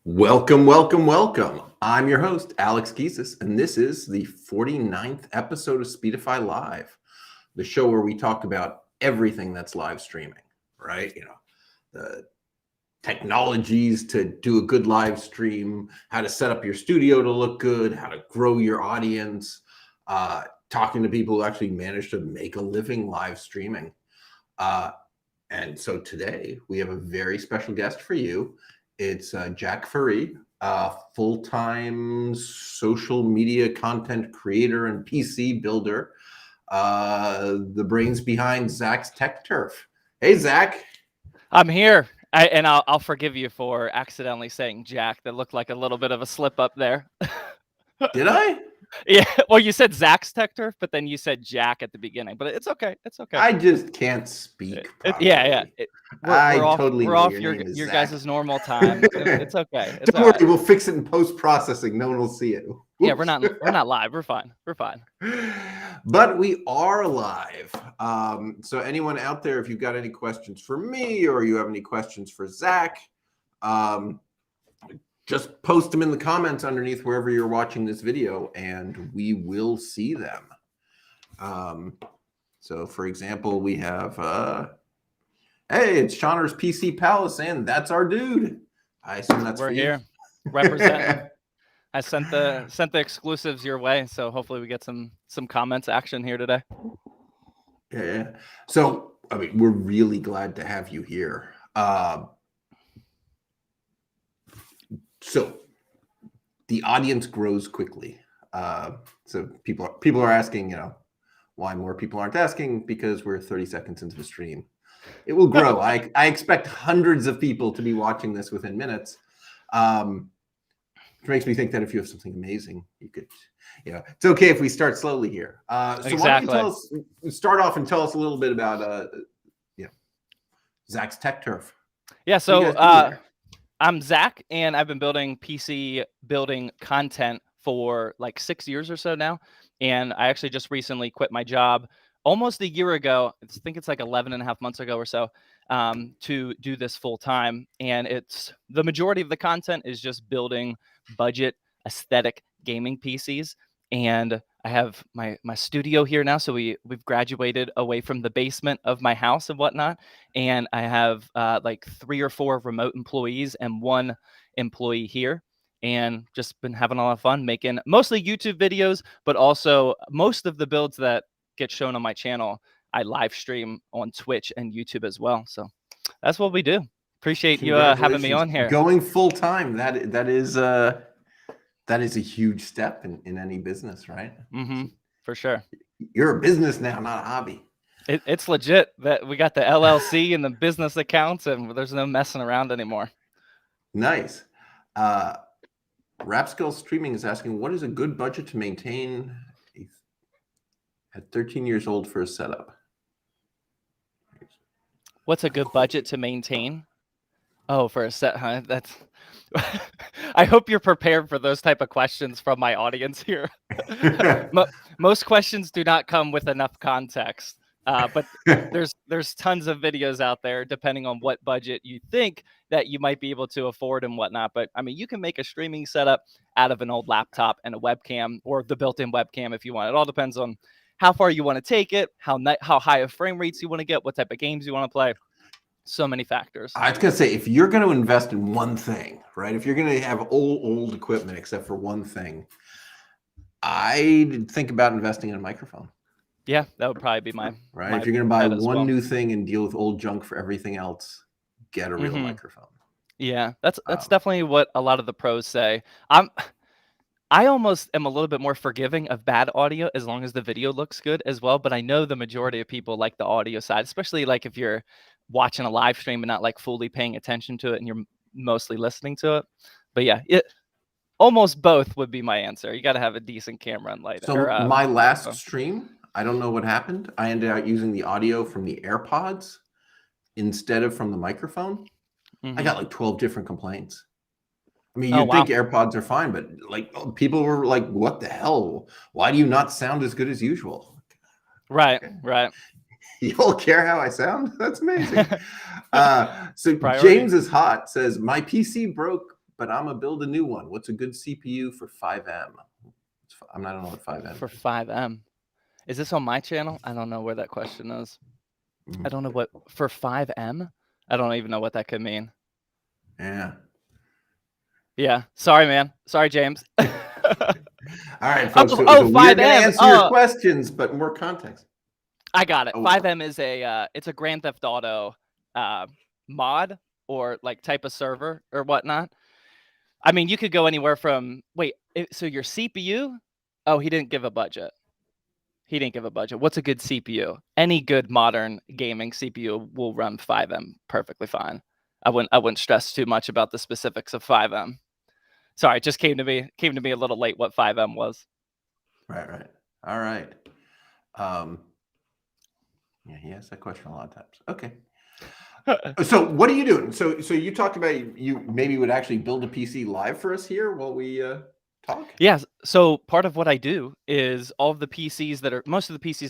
Welcome, welcome, welcome. I'm your host, Alex Geesis, and this is the 49th episode of Speedify Live, the show where we talk about everything that's live streaming, right? You know, the technologies to do a good live stream, how to set up your studio to look good, how to grow your audience, talking to people who actually manage to make a living live streaming. And so today we have a very special guest for you. It's Zach Ferree, full-time social media content creator and PC builder, the brains behind Zach's Tech Turf. Hey, Zach. I'm here, and I'll forgive you for accidentally saying Jack. That looked like a little bit of a slip up there. Did I? Yeah, well, you said Zach's Tech Turf, but then you said Jack at the beginning. But it's okay. It's okay. I just can't speak properly. Yeah. We're off your Zach. guys' normal time. It's okay. It's Don't worry, we'll fix it in post-processing. No one will see it. Oops. Yeah, we're not live. We're fine. But we are live. So anyone out there, if you've got any questions for me or you have any questions for Zach, just post them in the comments underneath wherever you're watching this video, and we will see them. So, for example, we have, hey, it's Shauner's PC Palace, and that's our dude. I assume that's we're for here you. representing. I sent the exclusives your way, so hopefully we get some comments action here today. Yeah. So, I mean, we're really glad to have you here. So the audience grows quickly. So people are asking, you know, why more people aren't asking, because we're 30 seconds into the stream. It will grow. I expect hundreds of people to be watching this within minutes. Which makes me think that if you have something amazing, you could, you know, it's okay if we start slowly here. So exactly. Why don't you start off and tell us a little bit about, you know, Zach's Tech Turf. Yeah. So, I'm Zach, and I've been building PC building content for like 6 years or so now. And I actually just recently quit my job almost a year ago. I think it's like 11 and a half months ago or so, to do this full time. And it's the majority of the content is just building budget aesthetic gaming PCs. And I have my studio here now. So we've graduated away from the basement of my house and whatnot. And I have like 3 or 4 remote employees and 1 employee here. And just been having a lot of fun making mostly YouTube videos, but also most of the builds that get shown on my channel, I live stream on Twitch and YouTube as well. So that's what we do. Appreciate you having me on here. Going full time. That is a huge step in any business, right? Mm-hmm, for sure. You're a business now, not a hobby. It's legit that we got the LLC and the business accounts, and there's no messing around anymore. Nice. Rapskill Streaming is asking, what is a good budget to maintain at 13 years old for a setup? What's a good budget to maintain? Oh, for a set, huh? That's. I hope you're prepared for those type of questions from my audience here. Most questions do not come with enough context, but there's tons of videos out there depending on what budget you think that you might be able to afford and whatnot. But I mean, you can make a streaming setup out of an old laptop and a webcam, or the built-in webcam if you want. It all depends on how far you want to take it, how high of frame rates you want to get, what type of games you want to play. So many factors. I was going to say, if you're going to invest in one thing, right? If you're going to have old equipment, except for one thing, I'd think about investing in a microphone. Yeah, that would probably be my right. If you're going to buy one new thing and deal with old junk for everything else, get a real microphone. Yeah, that's definitely what a lot of the pros say. I almost am a little bit more forgiving of bad audio as long as the video looks good as well. But I know the majority of people like the audio side, especially like if you're watching a live stream and not like fully paying attention to it, and you're mostly listening to it. But yeah, almost both would be my answer. You got to have a decent camera and light. So my last stream, I don't know what happened. I ended up using the audio from the AirPods instead of from the microphone. I got like 12 different complaints. I mean, you'd think AirPods are fine, but like people were like, what the hell? Why do you not sound as good as usual? Right. You all care how I sound? That's amazing. So James is hot, says, my PC broke, but I'm going to build a new one. What's a good CPU for 5M? I don't know what 5M for 5M. Is this on my channel? I don't know where that question is. I don't know what for 5M. I don't even know what that could mean. Yeah. Sorry, man. Sorry, James. All right, folks. So 5M. We're gonna answer your questions, but more context. I got it. 5M is it's a Grand Theft Auto mod or like type of server or whatnot. I mean, you could go anywhere from so your CPU? Oh, he didn't give a budget. What's a good CPU? Any good modern gaming CPU will run 5M perfectly fine. I wouldn't stress too much about the specifics of 5M. Sorry, it just came to me a little late what 5M was. Right. All right. Yeah, he asked that question a lot of times. Okay. So what are you doing? So you talked about you maybe would actually build a PC live for us here while we talk? Yeah. So part of what I do is most of the PCs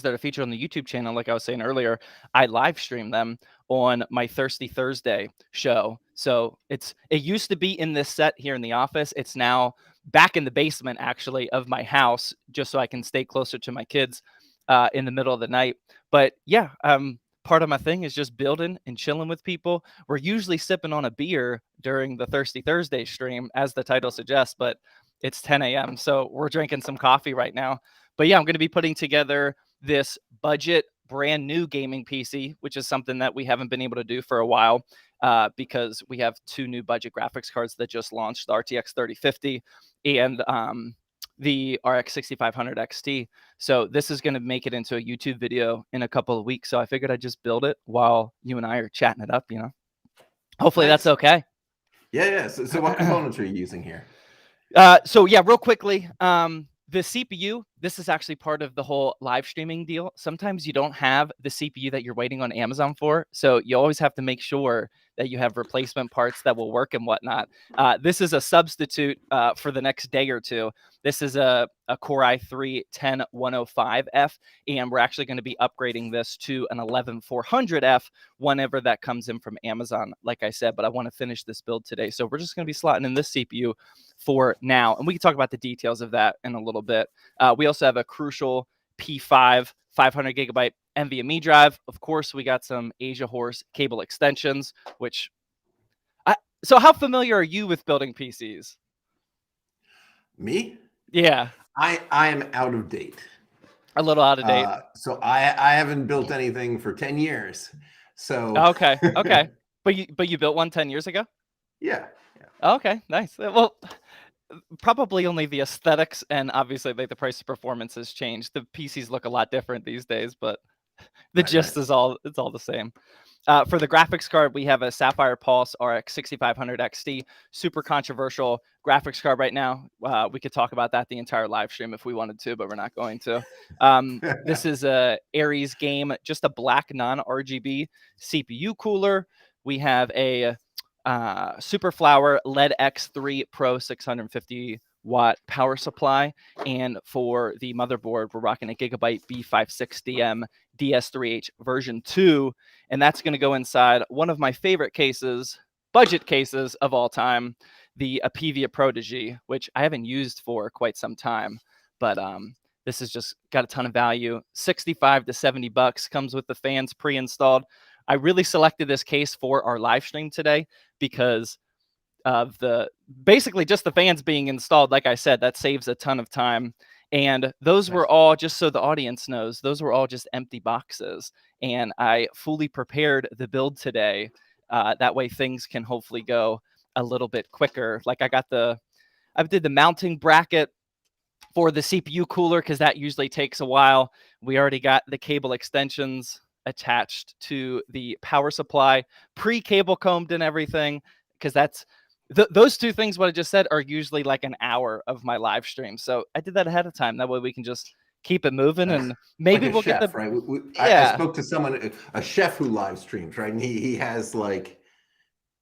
that are featured on the YouTube channel, like I was saying earlier, I live stream them on my Thirsty Thursday show. So it used to be in this set here in the office. It's now back in the basement actually of my house, just so I can stay closer to my kids in the middle of the night. But yeah, part of my thing is just building and chilling with people. We're usually sipping on a beer during the Thirsty Thursday stream, as the title suggests, but it's 10 a.m. So we're drinking some coffee right now. But yeah, I'm going to be putting together this budget brand new gaming PC, which is something that we haven't been able to do for a while because we have 2 new budget graphics cards that just launched, the RTX 3050 and the RX 6500 XT. So this is going to make it into a YouTube video in a couple of weeks. So I figured I'd just build it while you and I are chatting it up, Hopefully that's okay. Yeah. So what components are you using here? So yeah, real quickly, the CPU, this is actually part of the whole live streaming deal. Sometimes you don't have the CPU that you're waiting on Amazon for. So you always have to make sure that you have replacement parts that will work and whatnot. This is a substitute for the next day or two. This is a Core i3-10105F, and we're actually going to be upgrading this to an 11400F whenever that comes in from Amazon, like I said, but I want to finish this build today. So we're just going to be slotting in this CPU for now, and we can talk about the details of that in a little bit. We also have a Crucial P5 500 gigabyte NVMe drive. Of course, we got some Asia Horse cable extensions, which so how familiar are you with building PCs? Me? Yeah. I am out of date. A little out of date. So I haven't built anything for 10 years. So okay. But you built one 10 years ago? Yeah. Okay, nice. Well, probably only the aesthetics and obviously like the price of performance has changed. The PCs look a lot different these days, but the gist is all the same. For the graphics card, we have a Sapphire Pulse RX 6500 XT, super controversial graphics card right now. We could talk about that the entire live stream if we wanted to, but we're not going to. This is a Aries game, just a black non-RGB CPU cooler. We have a Superflower LED X3 Pro 650 watt power supply, and for the motherboard we're rocking a Gigabyte B560M DS3H version 2, and that's going to go inside one of my favorite budget cases of all time, the Apivia Protege, which I haven't used for quite some time, but this has just got a ton of value. 65 to 70 bucks, comes with the fans pre-installed. I really selected this case for our live stream today because of basically just the fans being installed. Like I said, that saves a ton of time. And those were all, just so the audience knows, those were all just empty boxes. And I fully prepared the build today. That way things can hopefully go a little bit quicker. Like I did the mounting bracket for the CPU cooler because that usually takes a while. We already got the cable extensions attached to the power supply, pre-cable combed and everything, because that's those two things what I just said are usually like an hour of my live stream. So I did that ahead of time. That way we can just keep it moving, and maybe like we'll chef, get the right. I yeah. spoke to someone, a chef who live streams, right, and he has like,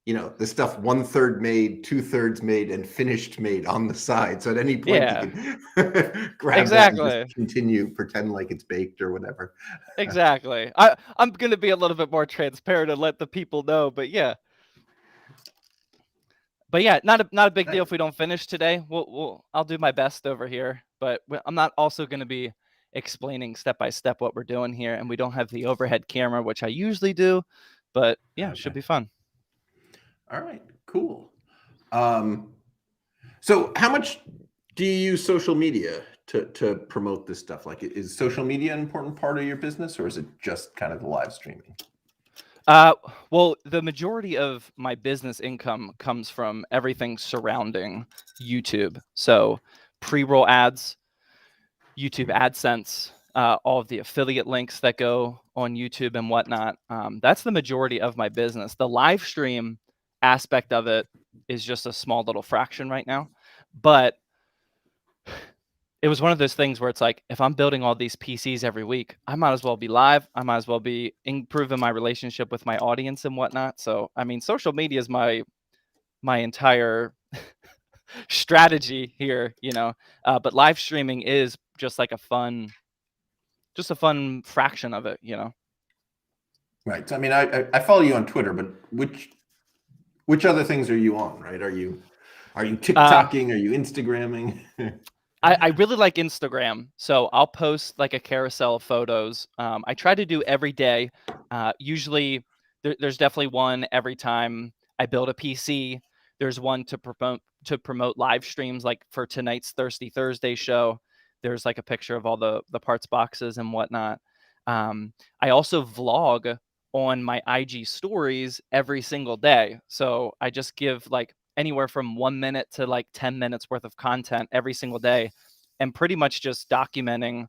you know, the stuff 1/3 made, 2/3 made, and finished made on the side. So at any point Yeah. he can grab that and just Exactly. continue, pretend like it's baked or whatever. Exactly. I'm gonna be a little bit more transparent and let the people know, but yeah. But yeah, not a big deal if we don't finish today. I'll do my best over here, but I'm not also going to be explaining step by step what we're doing here, and we don't have the overhead camera, which I usually do. But yeah, Okay. it should be fun. All right, cool. So how much do you use social media to promote this stuff? Like, is social media an important part of your business, or is it just kind of the live streaming? Well, the majority of my business income comes from everything surrounding YouTube. So pre-roll ads, YouTube AdSense, all of the affiliate links that go on YouTube and whatnot. That's the majority of my business. The live stream aspect of it is just a small little fraction right now. But it was one of those things where it's like, if I'm building all these PCs every week, I might as well be live. I might as well be improving my relationship with my audience and whatnot. So, I mean, social media is my entire strategy here, you know. But live streaming is just like a fun fraction of it, you know. Right. So, I mean, I follow you on Twitter, but which other things are you on? Right? Are you TikToking? Are you Instagramming? I really like Instagram, so I'll post like a carousel of photos. I try to do every day. Usually, there's definitely one every time I build a PC. There's one to promote live streams, like for tonight's Thirsty Thursday show. There's like a picture of all the parts boxes and whatnot. I also vlog on my IG stories every single day, so I just give like anywhere from 1 minute to like 10 minutes worth of content every single day, and pretty much just documenting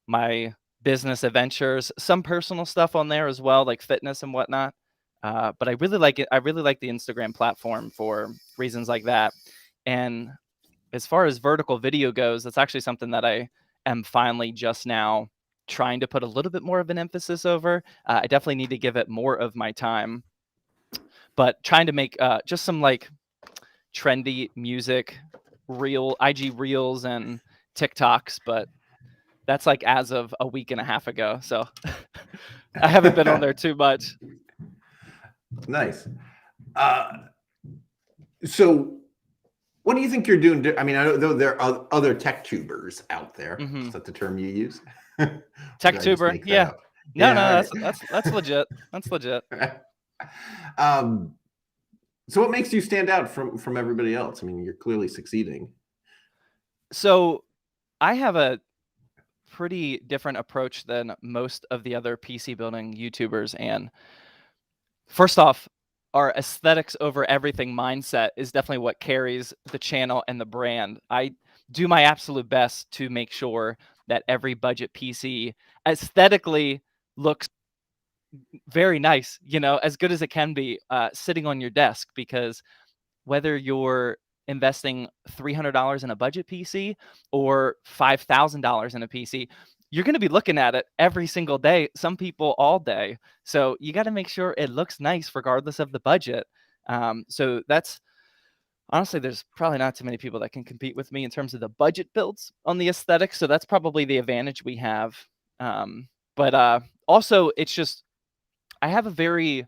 my business adventures, some personal stuff on there as well, like fitness and whatnot. But I really like it. I really like the Instagram platform for reasons like that. And as far as vertical video goes, that's actually something that I am finally just now trying to put a little bit more of an emphasis over. I definitely need to give it more of my time, but trying to make just some like trendy music, IG reels and TikToks, but that's like as of a week and a half ago. So I haven't been on there too much. Nice. So what do you think you're doing? I mean, I know there are other tech tubers out there. Mm-hmm. Is that the term you use? Tech tuber, yeah. No, that's legit. That's legit. So what makes you stand out from everybody else? I mean, you're clearly succeeding. So I have a pretty different approach than most of the other PC building YouTubers. And first off, our aesthetics over everything mindset is definitely what carries the channel and the brand. I do my absolute best to make sure that every budget PC aesthetically looks very nice, you know, as good as it can be, sitting on your desk, because whether you're investing $300 in a budget PC or $5,000 in a PC, you're going to be looking at it every single day, some people all day. So you got to make sure it looks nice regardless of the budget. So that's honestly, there's probably not too many people that can compete with me in terms of the budget builds on the aesthetics. So that's probably the advantage we have. But also, it's just, I have a very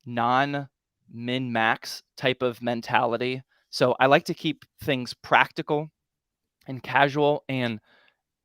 non-min-max type of mentality. So I like to keep things practical and casual, and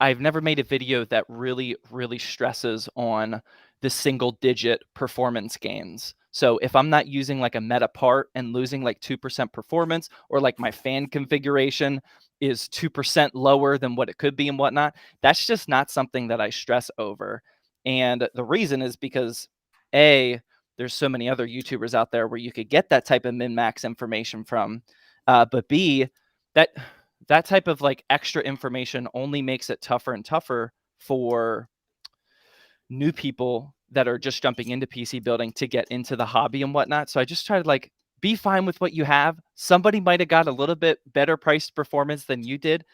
I've never made a video that really, really stresses on the single digit performance gains. So if I'm not using like a meta part and losing like 2% performance, or like my fan configuration is 2% lower than what it could be and whatnot, that's just not something that I stress over. And the reason is because there's so many other YouTubers out there where you could get that type of min-max information from. But B, that type of like extra information only makes it tougher and tougher for new people that are just jumping into PC building to get into the hobby and whatnot. So I just try to like be fine with what you have. Somebody might have got a little bit better priced performance than you did,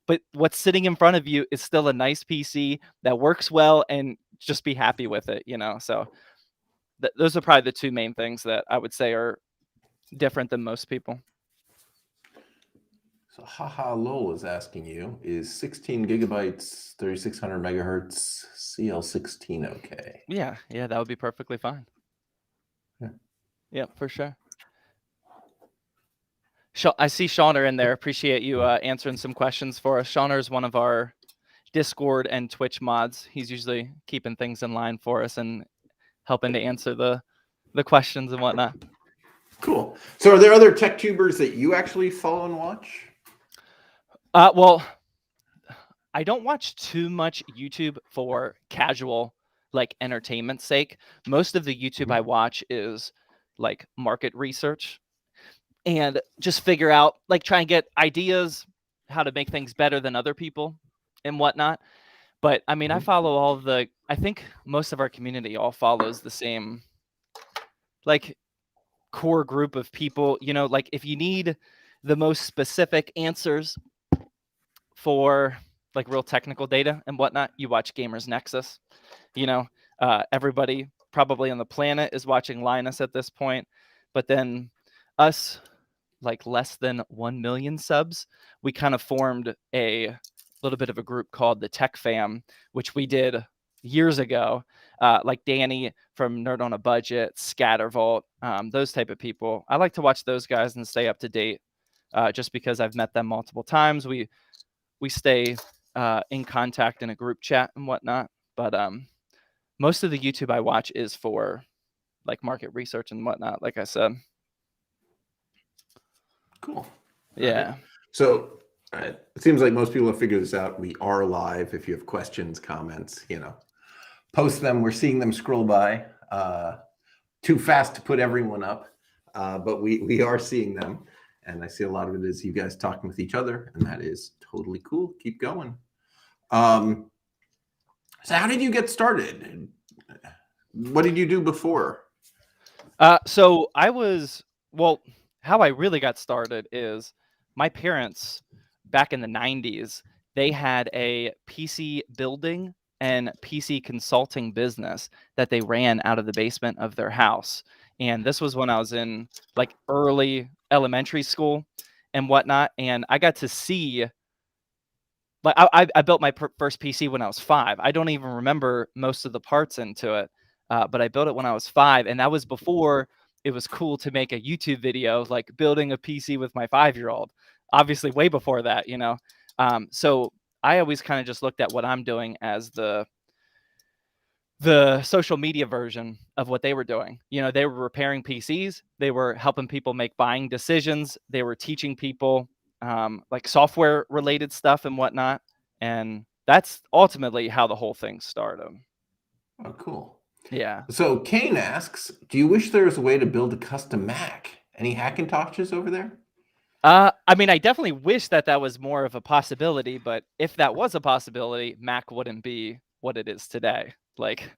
but what's sitting in front of you is still a nice PC that works well, and just be happy with it, So those are probably the two main things that I would say are different than most people. So Haha Lol is asking you, is 16 gigabytes, 3600 megahertz CL16 okay? Yeah, that would be perfectly fine. Yeah, for sure. I see Shauner in there. Appreciate you answering some questions for us. Shauner is one of our Discord and Twitch mods. He's usually keeping things in line for us and helping to answer the questions and whatnot. Cool. So are there other tech tubers that you actually follow and watch? Well, I don't watch too much YouTube for casual, like, entertainment sake. Most of the YouTube I watch is like market research and just figure out, like, try and get ideas how to make things better than other people and whatnot. But I mean, I follow I think most of our community all follows the same, like, core group of people, like if you need the most specific answers for like real technical data and whatnot, you watch Gamers Nexus. Everybody probably on the planet is watching Linus at this point, but then us, like less than 1 million subs, we kind of formed a little bit of a group called the Tech Fam, which we did years ago. Like Danny from Nerd on a Budget, Scattervault, those type of people. I like to watch those guys and stay up to date, just because I've met them multiple times. We stay in contact in a group chat and whatnot. But most of the YouTube I watch is for like market research and whatnot, like I said. Cool. Yeah. Right. So it seems like most people have figured this out. We are live. If you have questions, comments, post them. We're seeing them scroll by. Too fast to put everyone up, but we are seeing them. And I see a lot of it is you guys talking with each other, and that is totally cool. Keep going. So how did you get started? What did you do before? So how I really got started is my parents back in the 90s, they had a PC building and PC consulting business that they ran out of the basement of their house. And this was when I was in like early elementary school and whatnot. And I got to see, like, I built my first PC when I was 5. I don't even remember most of the parts into it, but I built it when I was 5. And that was before it was cool to make a YouTube video, like building a PC with my 5-year-old. Obviously, way before that, So I always kind of just looked at what I'm doing as the social media version of what they were doing. They were repairing PCs. They were helping people make buying decisions. They were teaching people like software related stuff and whatnot. And that's ultimately how the whole thing started. Oh, cool. Yeah. So Kane asks, do you wish there was a way to build a custom Mac? Any Hackintoshes over there? I mean, I definitely wish that was more of a possibility, but if that was a possibility, Mac wouldn't be what it is today. Like,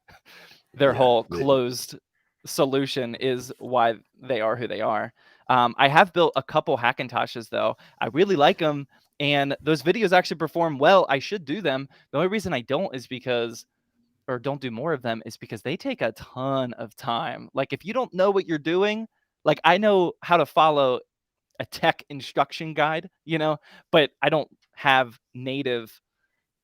their whole closed solution is why they are who they are. I have built a couple Hackintoshes, though. I really like them, and those videos actually perform well. I should do them. The only reason I don't is because, or don't do more of them, is because they take a ton of time. Like, if you don't know what you're doing, like, I know how to follow a tech instruction guide, but I don't have native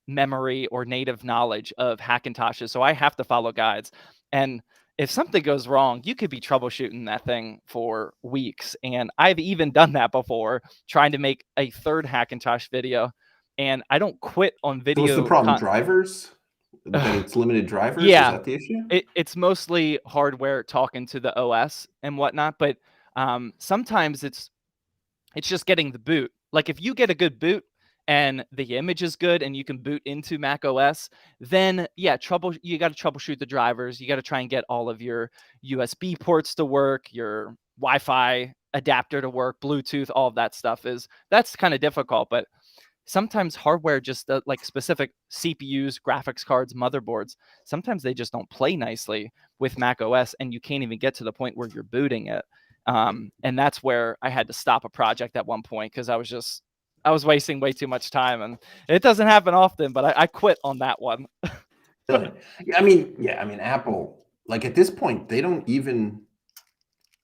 memory or native knowledge of Hackintoshes, so I have to follow guides. And if something goes wrong, you could be troubleshooting that thing for weeks. And I've even done that before, trying to make a third Hackintosh video. And I don't quit on video. So what's the problem? Drivers? That it's limited drivers? Yeah. Is that the issue? It's mostly hardware talking to the OS and whatnot, but sometimes it's just getting the boot. Like, if you get a good boot and the image is good and you can boot into Mac OS, then yeah, you got to troubleshoot the drivers. You got to try and get all of your USB ports to work, your Wi-Fi adapter to work, Bluetooth, all of that stuff that's kind of difficult. But sometimes hardware just like specific CPUs, graphics cards, motherboards, sometimes they just don't play nicely with Mac OS, and you can't even get to the point where you're booting it. And that's where I had to stop a project at one point because I was wasting way too much time, and it doesn't happen often, but I quit on that one. Really? I mean, Apple, like at this point, they don't even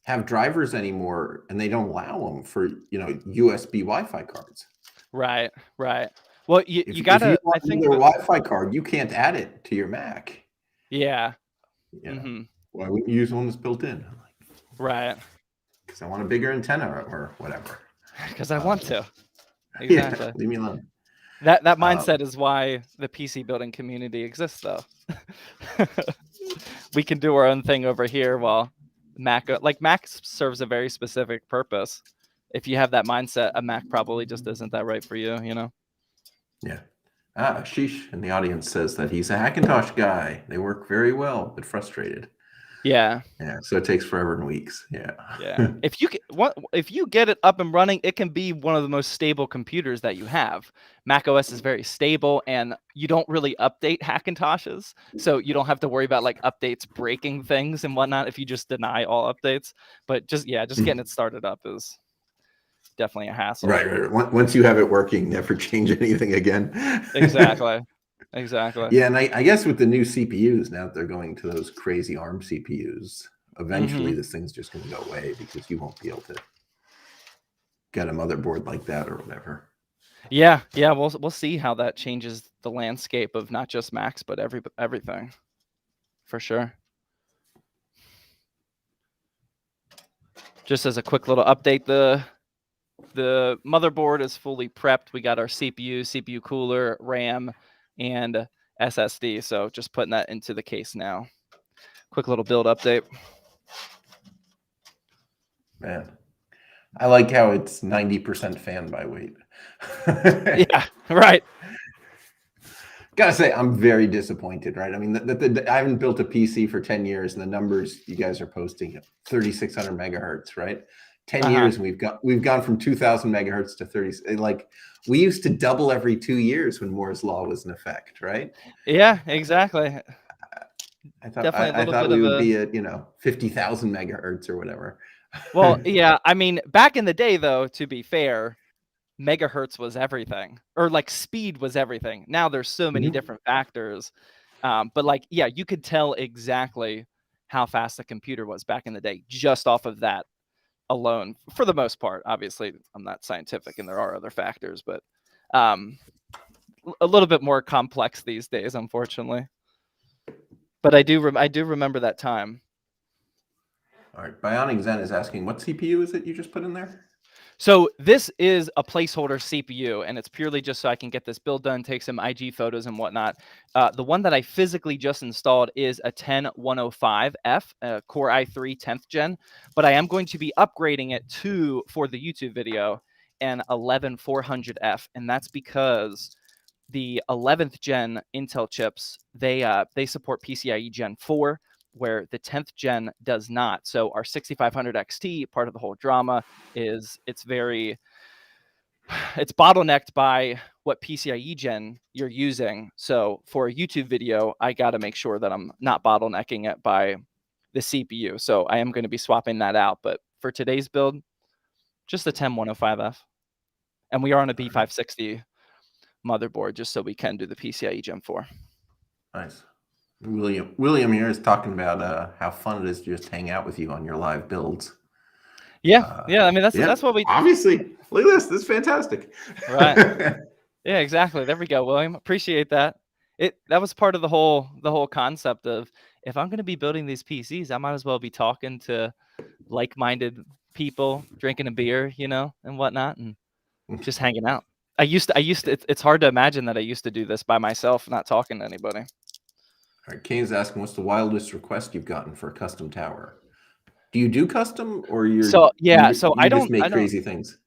have drivers anymore, and they don't allow them for, USB Wi-Fi cards. Right. Well, you If you gotta, I want think another that, Wi-Fi card, you can't add it to your Mac. yeah. Why wouldn't you use one that's built in? Right. Because I want a bigger antenna or whatever. Because I want to. Exactly. Yeah, leave me alone. That mindset is why the PC building community exists, though. We can do our own thing over here while Mac serves a very specific purpose. If you have that mindset, a Mac probably just isn't that right for you, Yeah. Ashish in the audience says that he's a Hackintosh guy. They work very well, but frustrated. Yeah. So it takes forever and weeks. Yeah. If you get it up and running, it can be one of the most stable computers that you have. Mac OS is very stable, and you don't really update Hackintoshes, so you don't have to worry about like updates breaking things and whatnot if you just deny all updates. But just getting it started up is definitely a hassle. Right. Once you have it working, never change anything again. Exactly. Yeah, and I guess with the new CPUs, now that they're going to those crazy ARM CPUs, eventually this thing's just going to go away because you won't be able to get a motherboard like that or whatever. Yeah, we'll see how that changes the landscape of not just Macs but everything, for sure. Just as a quick little update, the motherboard is fully prepped. We got our CPU cooler, RAM, and SSD. So just putting that into the case now. Quick little build update. Man, I like how it's 90% fan by weight. Yeah, right. Gotta say, I'm very disappointed, right? I mean, I haven't built a PC for 10 years, and the numbers you guys are posting, 3,600 megahertz, right? 10 years, and we've gone from 2,000 megahertz to 30. Like, we used to double every 2 years when Moore's law was in effect, right? Yeah, exactly. I thought we would be at 50,000 megahertz or whatever. Well, yeah, I mean, back in the day, though, to be fair, megahertz was everything, or like speed was everything. Now there's so many different factors, but like, yeah, you could tell exactly how fast the computer was back in the day just off of that alone, for the most part. Obviously, I'm not scientific, and there are other factors, but a little bit more complex these days, unfortunately. But I do remember that time. All right, Bionic Zen is asking, what CPU is it you just put in there? So this is a placeholder CPU, and it's purely just so I can get this build done, take some IG photos and whatnot. The one that I physically just installed is a 10105F, Core i3 10th gen, but I am going to be upgrading it for the YouTube video, an 11400F, and that's because the 11th gen Intel chips, they support PCIe Gen 4, where the 10th gen does not. So our 6500 XT, part of the whole drama is it's bottlenecked by what PCIe gen you're using. So for a YouTube video, I got to make sure that I'm not bottlenecking it by the CPU. So I am going to be swapping that out. But for today's build, just the 10105F. And we are on a B560 motherboard just so we can do the PCIe Gen 4. Nice. William here is talking about how fun it is to just hang out with you on your live builds. Yeah. I mean, that's what we obviously. Look at this. This is fantastic. Right. Yeah, exactly. There we go, William. Appreciate that. That was part of the whole concept of, if I'm going to be building these PCs, I might as well be talking to like-minded people, drinking a beer, and whatnot, and just hanging out. I used to. It's hard to imagine that I used to do this by myself, not talking to anybody. All right, Kane's asking, what's the wildest request you've gotten for a custom tower? Do you do custom, or you I don't just make crazy things?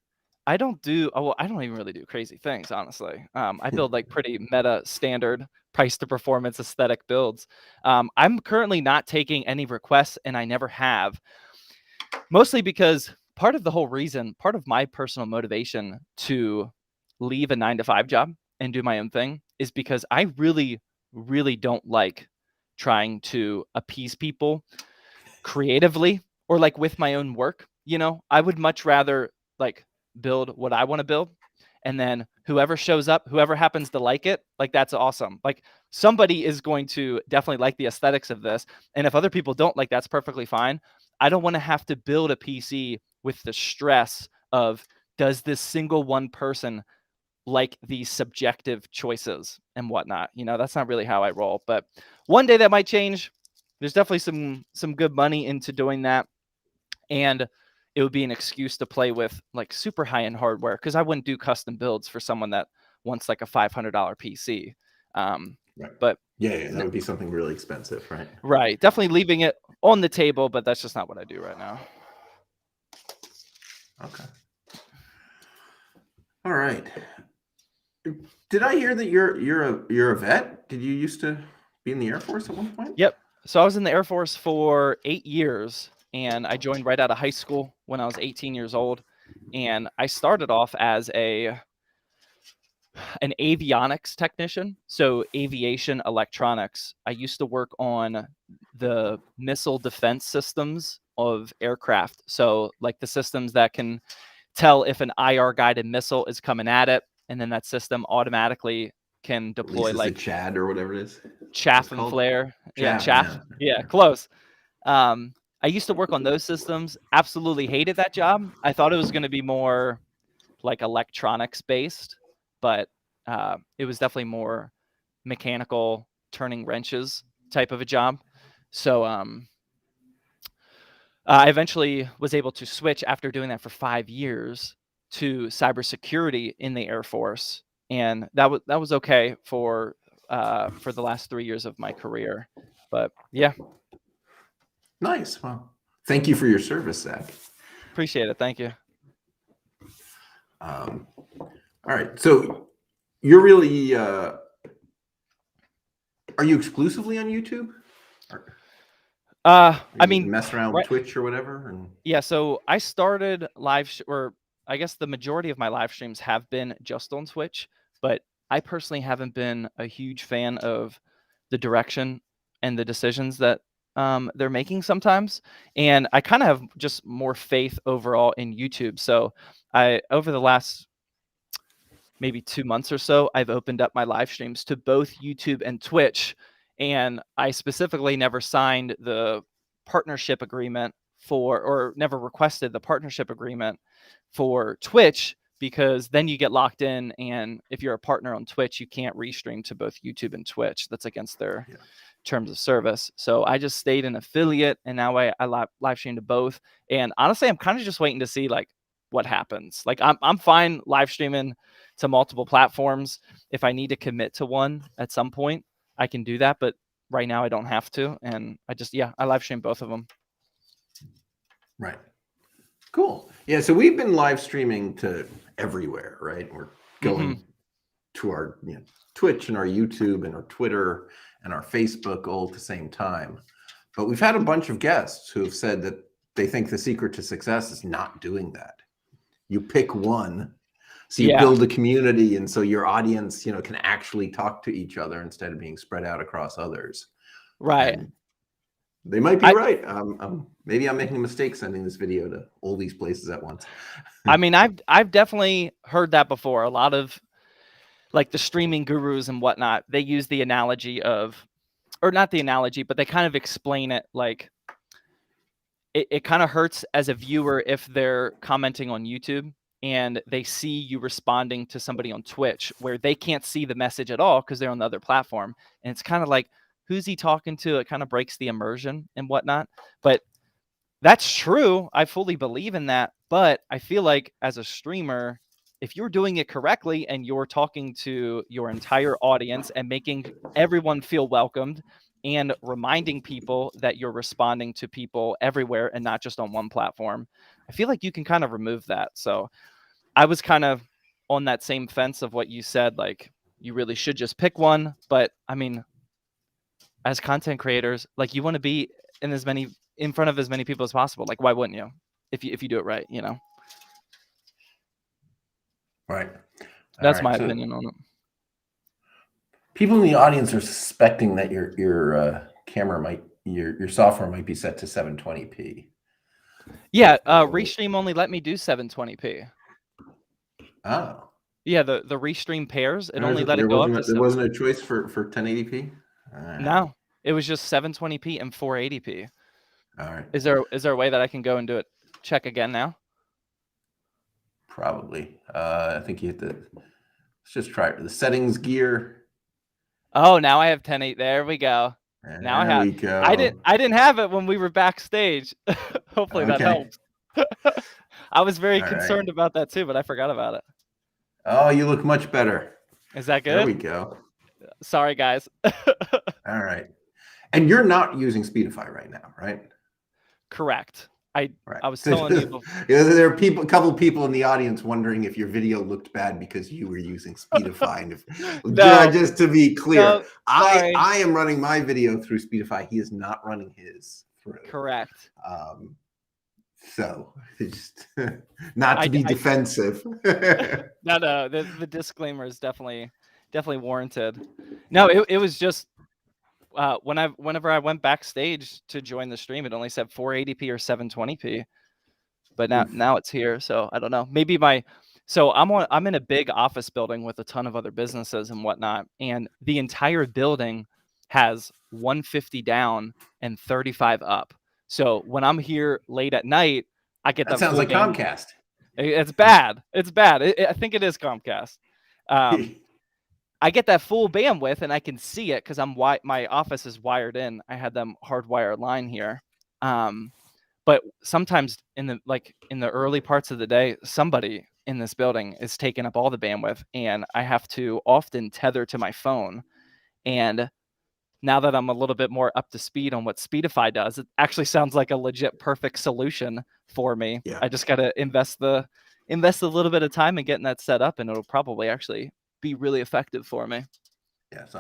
I don't even really do crazy things, honestly. I build like pretty meta standard price to performance aesthetic builds. I'm currently not taking any requests, and I never have, mostly because part of my personal motivation to leave a 9-to-5 job and do my own thing is because I really, really don't like trying to appease people creatively or like with my own work. I would much rather like build what I want to build, and then whoever shows up, whoever happens to like it, like that's awesome. Like somebody is going to definitely like the aesthetics of this, and if other people don't, like that's perfectly fine. I don't want to have to build a PC with the stress of, does this single one person like these subjective choices and whatnot? That's not really how I roll, but one day that might change. There's definitely some good money into doing that, and it would be an excuse to play with like super high-end hardware, because I wouldn't do custom builds for someone that wants like a $500 PC. Right. But yeah, that would be something really expensive, right? Right, definitely leaving it on the table, but that's just not what I do right now. Okay. All right. Did I hear that you're a vet? Did you used to be in the Air Force at one point? Yep. So I was in the Air Force for 8 years, and I joined right out of high school when I was 18 years old. And I started off as an avionics technician, so aviation electronics. I used to work on the missile defense systems of aircraft. So like the systems that can tell if an IR guided missile is coming at it, and then that system automatically can deploy like the Chad or whatever it is. chaff and flare. Chaff, Chaff. Yeah, close. I used to work on those systems. Absolutely hated that job. I thought it was going to be more like electronics based, but it was definitely more mechanical, turning wrenches type of a job. So I eventually was able to switch after doing that for 5 years to cybersecurity in the Air Force, and that was okay for the last 3 years of my career. But yeah. Nice. Well, thank you for your service, Zach. Appreciate it. Thank you. All right. So you're really, are you exclusively on YouTube? I mean, mess around with Twitch or whatever? Yeah. So I started or I guess the majority of my live streams have been just on Twitch, but I personally haven't been a huge fan of the direction and the decisions that they're making sometimes. And I kind of have just more faith overall in YouTube. So over the last maybe 2 months or so, I've opened up my live streams to both YouTube and Twitch. And I specifically never signed the partnership agreement or never requested the partnership agreement for Twitch, because then you get locked in, and if you're a partner on Twitch, you can't restream to both YouTube and Twitch. That's against their terms of service. So I just stayed an affiliate, and now I live stream to both. And honestly, I'm kind of just waiting to see like what happens. Like I'm fine live streaming to multiple platforms. If I need to commit to one at some point, I can do that. But right now I don't have to. And I live stream both of them. Right. Cool. Yeah. So we've been live streaming to everywhere, right? We're going to our Twitch and our YouTube and our Twitter and our Facebook all at the same time. But we've had a bunch of guests who have said that they think the secret to success is not doing that. You pick one. So you build a community, and so your audience, can actually talk to each other instead of being spread out across others. Right. And they might be right. Maybe I'm making a mistake sending this video to all these places at once. I mean, I've definitely heard that before. A lot of like the streaming gurus and whatnot, they use the analogy of, or not the analogy, but they kind of explain it like it kind of hurts as a viewer if they're commenting on YouTube and they see you responding to somebody on Twitch where they can't see the message at all because they're on the other platform. And it's kind of like, who's he talking to? It kind of breaks the immersion and whatnot. But that's true. I fully believe in that. But I feel like as a streamer, if you're doing it correctly and you're talking to your entire audience and making everyone feel welcomed and reminding people that you're responding to people everywhere and not just on one platform, I feel like you can kind of remove that. So I was kind of on that same fence of what you said, like you really should just pick one. But I mean, as content creators, like you want to be in front of as many people as possible. Like, why wouldn't you if you do it right, Right. That's All my right. So opinion on it. people in the audience are suspecting that your camera might your software might be set to 720p. Yeah, Restream only let me do 720p. Oh, Yeah, the Restream pairs, it only let it go up to there 7. wasn't a choice for 1080p. All right. No, it was just 720p and 480p. All right. Is there a way that I can go and do it? Check again now. Probably. I think you hit the. Let's just try it. The settings gear. Oh, now I have 1080. There we go. Now I There have. we go. I didn't have it when we were backstage. Hopefully that Okay. helps. I was very All right. concerned about that too, but I forgot about it. Oh, you look much better. Is that There we good? go. Sorry, guys. All right. And you're not using Speedify right now, right? Correct. I was So, telling you before. yeah, there are a couple people in the audience wondering if your video looked bad because you were using Speedify. And if, No. just to be clear, No, sorry. I am running my video through Speedify. He is not running his through. Correct. So just not to be defensive. No, the disclaimer is definitely warranted. No, it was just whenever I went backstage to join the stream, it only said 480p or 720p. But now it's here, so I don't know. Maybe so I'm in a big office building with a ton of other businesses and whatnot, and the entire building has 150 down and 35 up. So when I'm here late at night, I get that sounds like Comcast. It's bad. It's bad. I think it is Comcast. I get that full bandwidth and I can see it because my office is wired in. I had them hardwired line here. But sometimes in the early parts of the day, somebody in this building is taking up all the bandwidth, and I have to often tether to my phone. And now that I'm a little bit more up to speed on what Speedify does, it actually sounds like a legit perfect solution for me. Yeah. I just got to invest a little bit of time in getting that set up, and it'll probably actually be really effective for me. Yes,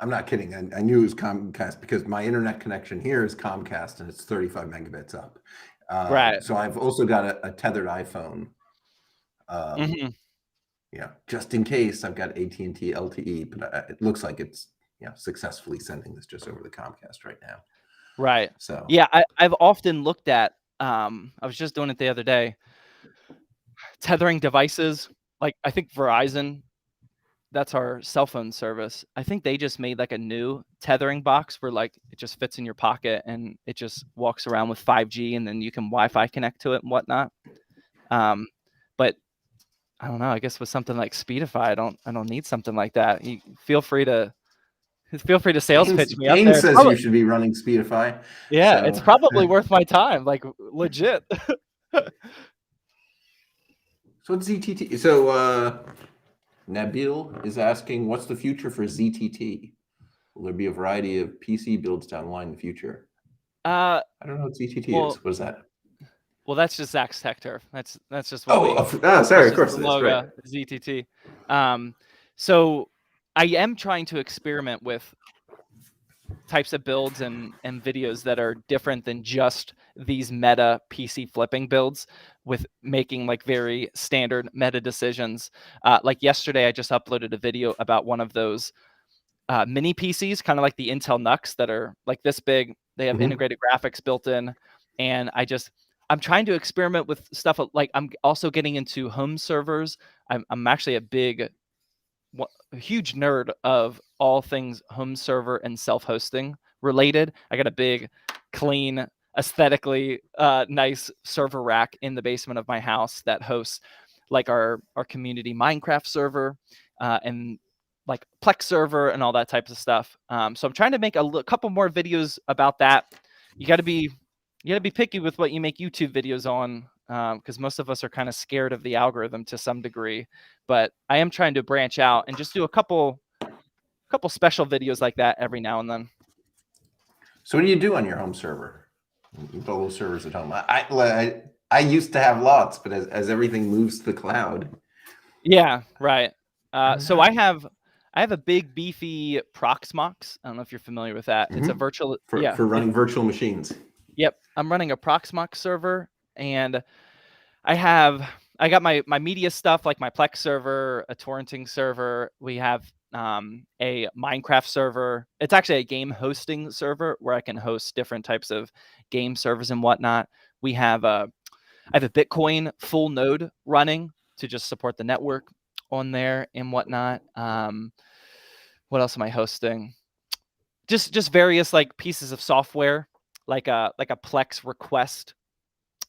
I'm not kidding. I knew it was Comcast because my internet connection here is Comcast and it's 35 megabits up. Right. So I've also got a tethered iPhone. Yeah, just in case. I've got AT&T LTE, but it looks like it's successfully sending this just over the Comcast right now. Right. So yeah, I've often looked at. I was just doing it the other day. Tethering devices, like I think Verizon, that's our cell phone service. I think they just made like a new tethering box where like it just fits in your pocket and it just walks around with 5G, and then you can Wi-Fi connect to it and whatnot. But I don't know. I guess with something like Speedify, I don't need something like that. You feel free to sales pitch me up there. Says you should be running Speedify. Yeah, it's probably worth my time, like legit. So what's ZTT? So Nabil is asking, what's the future for ZTT? Will there be a variety of PC builds down the line in the future? I don't know what ZTT is. What is that? Well, that's just Zach's Tech Turf. That's just what sorry, of course, the logo, ZTT. So I am trying to experiment with types of builds and videos that are different than just these meta PC flipping builds, with making like very standard meta decisions. Like yesterday, I just uploaded a video about one of those mini PCs, kind of like the Intel NUCs that are like this big. They have integrated graphics built in, and I'm trying to experiment with stuff. Like I'm also getting into home servers. I'm actually a huge nerd of all things home server and self-hosting related. I got a big, clean, aesthetically nice server rack in the basement of my house that hosts like our community Minecraft server and like Plex server and all that types of stuff. So I'm trying to make a couple more videos about that. You got to be picky with what you make YouTube videos on, because most of us are kind of scared of the algorithm to some degree. But I am trying to branch out and just do a couple special videos like that every now and then. So what do you do on your home server? You build those servers at home. I used to have lots, but as everything moves to the cloud. Yeah, right. So I have a big beefy Proxmox. I don't know if you're familiar with that. It's a virtual for running virtual machines. Yep, I'm running a Proxmox server, and I have I got my media stuff, like my Plex server, a torrenting server. We have a Minecraft server. It's actually a game hosting server where I can host different types of game servers and whatnot. We have I have a Bitcoin full node running to just support the network on there and whatnot. What else am I hosting? Just various like pieces of software, like a Plex request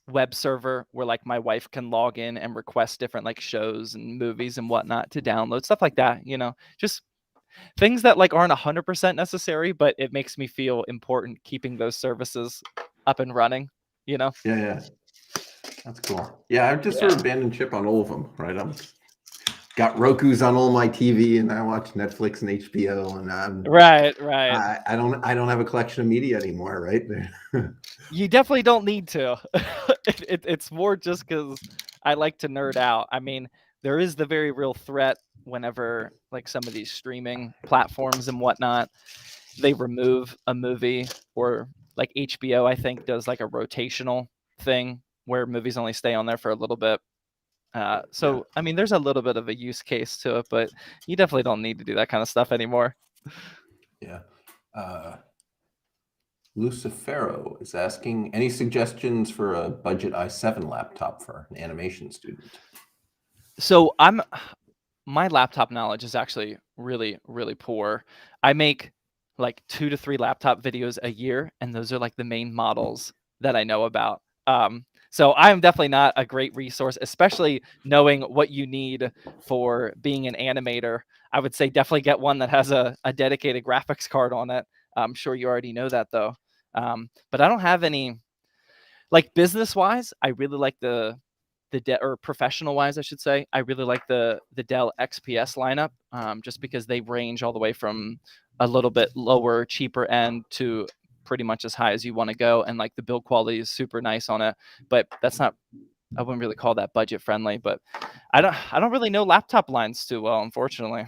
web server where like my wife can log in and request different like shows and movies and whatnot to download, stuff like that, just things that like aren't 100% necessary, but it makes me feel important keeping those services up and running. Yeah. That's cool. Yeah, I've just sort of abandoned ship on all of them, right? I'm got Roku's on all my TV, and I watch Netflix and HBO, and right. I don't have a collection of media anymore, right? You definitely don't need to. It's more just because I like to nerd out. I mean, there is the very real threat whenever like some of these streaming platforms and whatnot, they remove a movie, or like HBO, I think, does like a rotational thing where movies only stay on there for a little bit. I mean, there's a little bit of a use case to it, but you definitely don't need to do that kind of stuff anymore. Yeah. Lucifero is asking, any suggestions for a budget i7 laptop for an animation student? So my laptop knowledge is actually really, really poor. I make like 2 to 3 laptop videos a year, and those are like the main models that I know about. So I'm definitely not a great resource, especially knowing what you need for being an animator. I would say definitely get one that has a dedicated graphics card on it. I'm sure you already know that though. But I don't have any, like business wise, I really like or professional wise, I should say, I really like the Dell XPS lineup, just because they range all the way from a little bit lower, cheaper end to pretty much as high as you want to go, and like the build quality is super nice on it. But I wouldn't really call that budget friendly. But I don't really know laptop lines too well, unfortunately.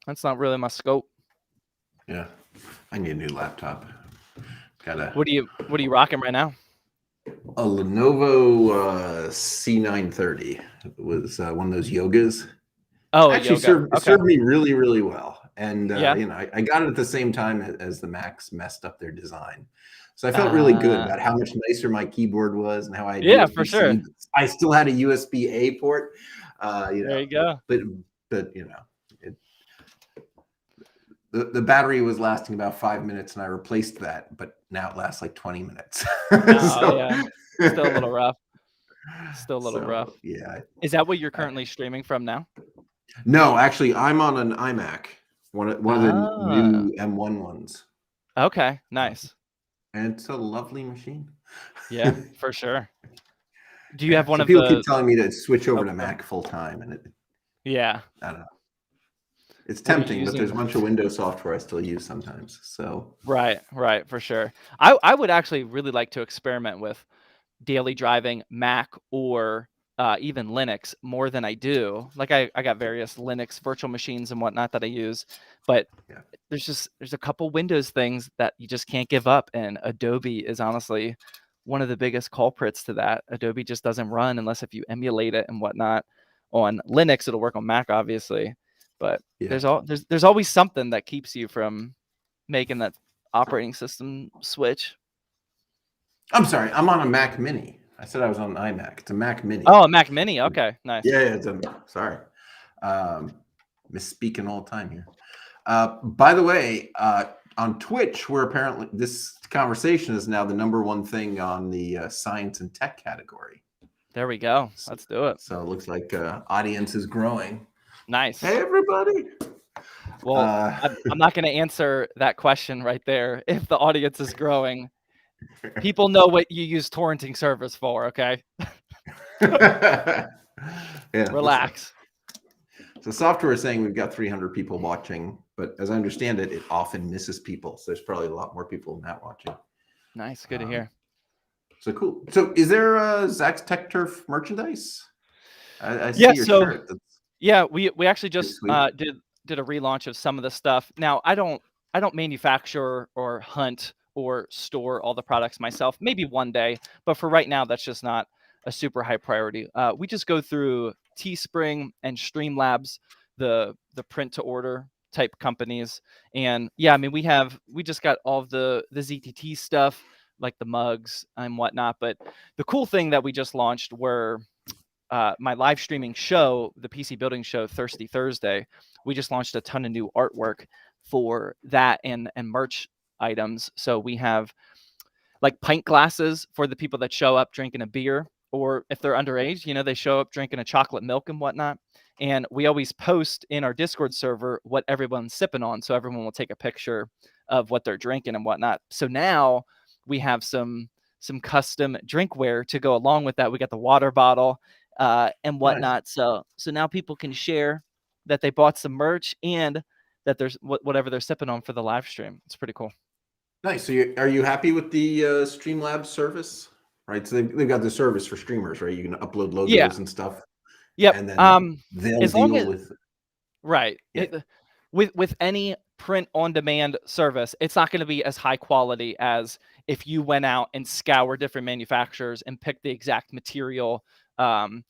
That's not really my scope. Yeah, I need a new laptop. What are you rocking right now? A Lenovo C930. It was one of those yogas. Oh, actually served me really, really well. And I got it at the same time as the Macs messed up their design. So I felt really good about how much nicer my keyboard was and how I had for sure. I still had a USB-A port. There you go. But the battery was lasting about 5 minutes, and I replaced that, but now it lasts like 20 minutes. Yeah, still a little rough. Rough. Yeah. Is that what you're currently streaming from now? No, actually, I'm on an iMac, one of the new M1 ones. Okay, nice. And it's a lovely machine. Yeah, for sure. Do you have one of people keep telling me to switch over to Mac full time, and I don't know. It's tempting, but there's a bunch of Windows software I still use sometimes. So right, for sure. I would actually really like to experiment with daily driving Mac or even Linux more than I do. Like I got various Linux virtual machines and whatnot that I use, but there's a couple Windows things that you just can't give up, and Adobe is honestly one of the biggest culprits to that. Adobe just doesn't run unless if you emulate it and whatnot. On Linux, it'll work on Mac, obviously, but there's always something that keeps you from making that operating system switch. I'm sorry, I'm on a Mac Mini. I said I was on an iMac. It's a Mac Mini. Oh, a Mac Mini. Okay, nice. Yeah, sorry. Misspeaking all the time here. By the way, on Twitch, where apparently this conversation is now the #1 thing on the science and tech category. There we go. Let's do it. So it looks like audience is growing. Nice. Hey, everybody. Well, I'm not going to answer that question right there. If the audience is growing, people know what you use torrenting servers for, okay? Relax. So software is saying we've got 300 people watching, but as I understand it, it often misses people. So there's probably a lot more people than that watching. Nice. Good to hear. So cool. So is there Zach's Tech Turf merchandise? I see your shirt. Yeah, we actually just did a relaunch of some of the stuff. Now, I don't manufacture or hunt or store all the products myself. Maybe one day, but for right now, that's just not a super high priority. We just go through Teespring and Streamlabs, the print to order type companies. And yeah, I mean, we just got all of the ZTT stuff, like the mugs and whatnot. But the cool thing that we just launched were my live streaming show, the PC building show, Thirsty Thursday. We just launched a ton of new artwork for that and merch items. So we have like pint glasses for the people that show up drinking a beer, or if they're underage, you know, they show up drinking a chocolate milk and whatnot. And we always post in our Discord server what everyone's sipping on, so everyone will take a picture of what they're drinking and whatnot. So now we have some custom drinkware to go along with that. We got the water bottle and whatnot. Nice. So now people can share that they bought some merch and that there's whatever they're sipping on for the live stream. It's pretty cool. Nice. So are you happy with the Streamlabs service? Right. So they've got the service for streamers, right? You can upload logos and stuff. Yep. And then they'll deal with right. Yeah. With any print on demand service, it's not going to be as high quality as if you went out and scour different manufacturers and picked the exact material and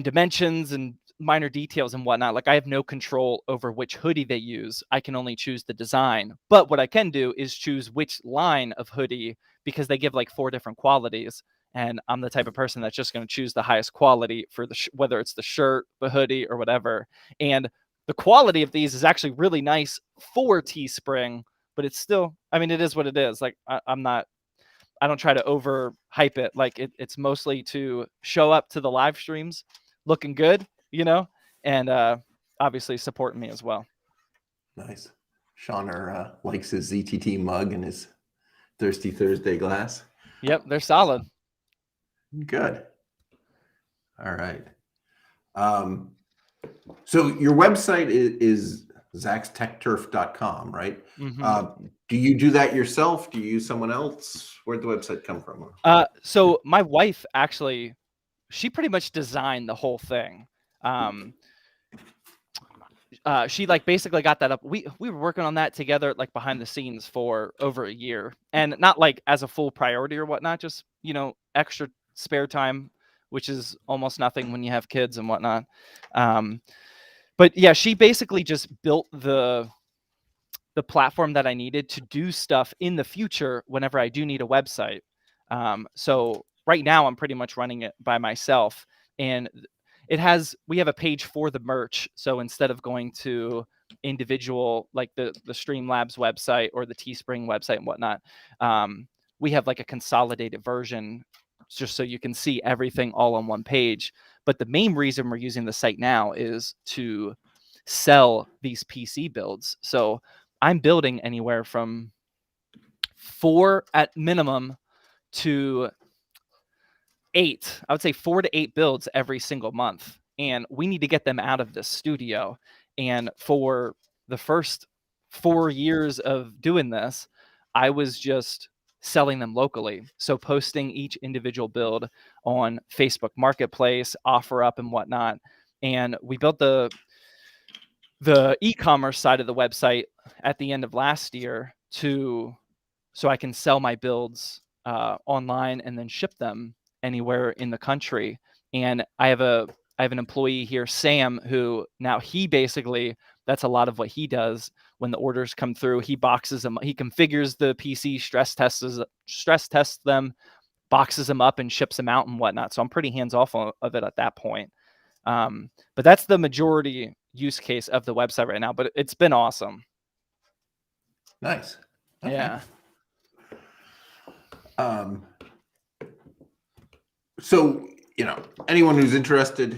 dimensions and minor details and whatnot. Like, I have no control over which hoodie they use. I can only choose the design. But what I can do is choose which line of hoodie, because they give like 4 different qualities. And I'm the type of person that's just going to choose the highest quality for the whether it's the shirt, the hoodie, or whatever. And the quality of these is actually really nice for Teespring, but it's still, I mean, it is what it is. Like, I don't try to overhype it. Like, it's mostly to show up to the live streams looking good, you know, and obviously supporting me as well. Nice. Seaner likes his ZTT mug and his Thirsty Thursday glass. Yep, they're solid. Good. All right. So your website is zachstechturf.com, right? Mm-hmm. Do you do that yourself? Do you use someone else? Where'd the website come from? So my wife actually, she pretty much designed the whole thing. She like basically got that up. We were working on that together, like behind the scenes for over a year, and not like as a full priority or whatnot, just, you know, extra spare time, which is almost nothing when you have kids and whatnot. But yeah, she basically just built the platform that I needed to do stuff in the future whenever I do need a website. So right now I'm pretty much running it by myself, and we have a page for the merch. So instead of going to individual, like the Streamlabs website or the Teespring website and whatnot, we have like a consolidated version just so you can see everything all on one page. But the main reason we're using the site now is to sell these PC builds. So I'm building anywhere from 4 at minimum to 8. I would say 4 to 8 builds every single month. And we need to get them out of the studio. And for the first 4 years of doing this, I was just selling them locally. So posting each individual build on Facebook Marketplace, OfferUp, and whatnot. And we built the e-commerce side of the website at the end of last year so I can sell my builds online and then ship them anywhere in the country. And I have an employee here, Sam, who now that's a lot of what he does. When the orders come through, he boxes them, he configures the PC, stress tests them, boxes them up, and ships them out and whatnot. So I'm pretty hands off of it at that point. But that's the majority use case of the website right now, but it's been awesome. Nice. Okay. Yeah. So, you know, anyone who's interested,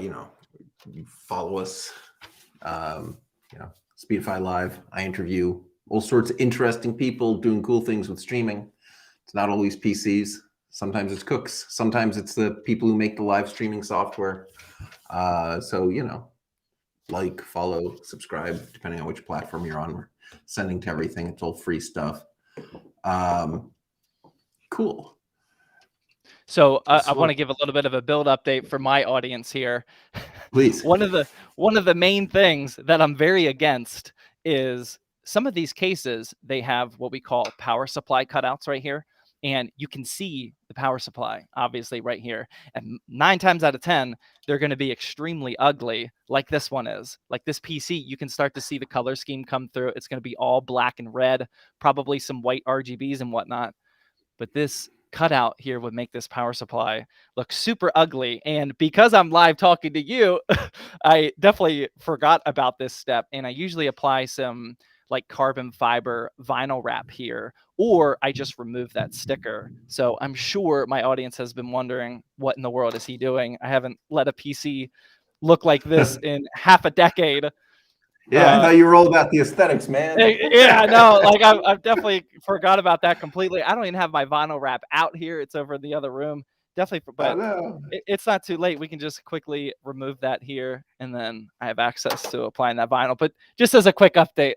you know, follow us, you know, Speedify Live. I interview all sorts of interesting people doing cool things with streaming. It's not always PCs. Sometimes it's cooks. Sometimes it's the people who make the live streaming software. So, you know, like, follow, subscribe, depending on which platform you're on. We're sending to everything. It's all free stuff. Cool. So I want to give a little bit of a build update for my audience here. Please. One of the main things that I'm very against is some of these cases, they have what we call power supply cutouts right here. and you can see the power supply obviously right here. And 9 times out of 10, they're going to be extremely ugly, like this one is. Like this PC, you can start to see the color scheme come through. It's going to be all black and red, probably some white RGBs and whatnot. But this cutout here would make this power supply look super ugly. And because I'm live talking to you, I definitely forgot about this step. And I usually apply some like carbon fiber vinyl wrap here, or I just remove that sticker. So I'm sure my audience has been wondering, what in the world is he doing? I haven't let a PC look like this in half a decade. Yeah, I thought you were all about the aesthetics, man. Yeah, no, like I've definitely forgot about that completely. I don't even have my vinyl wrap out here. It's over in the other room. Definitely, but it's not too late. We can just quickly remove that here, and then I have access to applying that vinyl. But just as a quick update.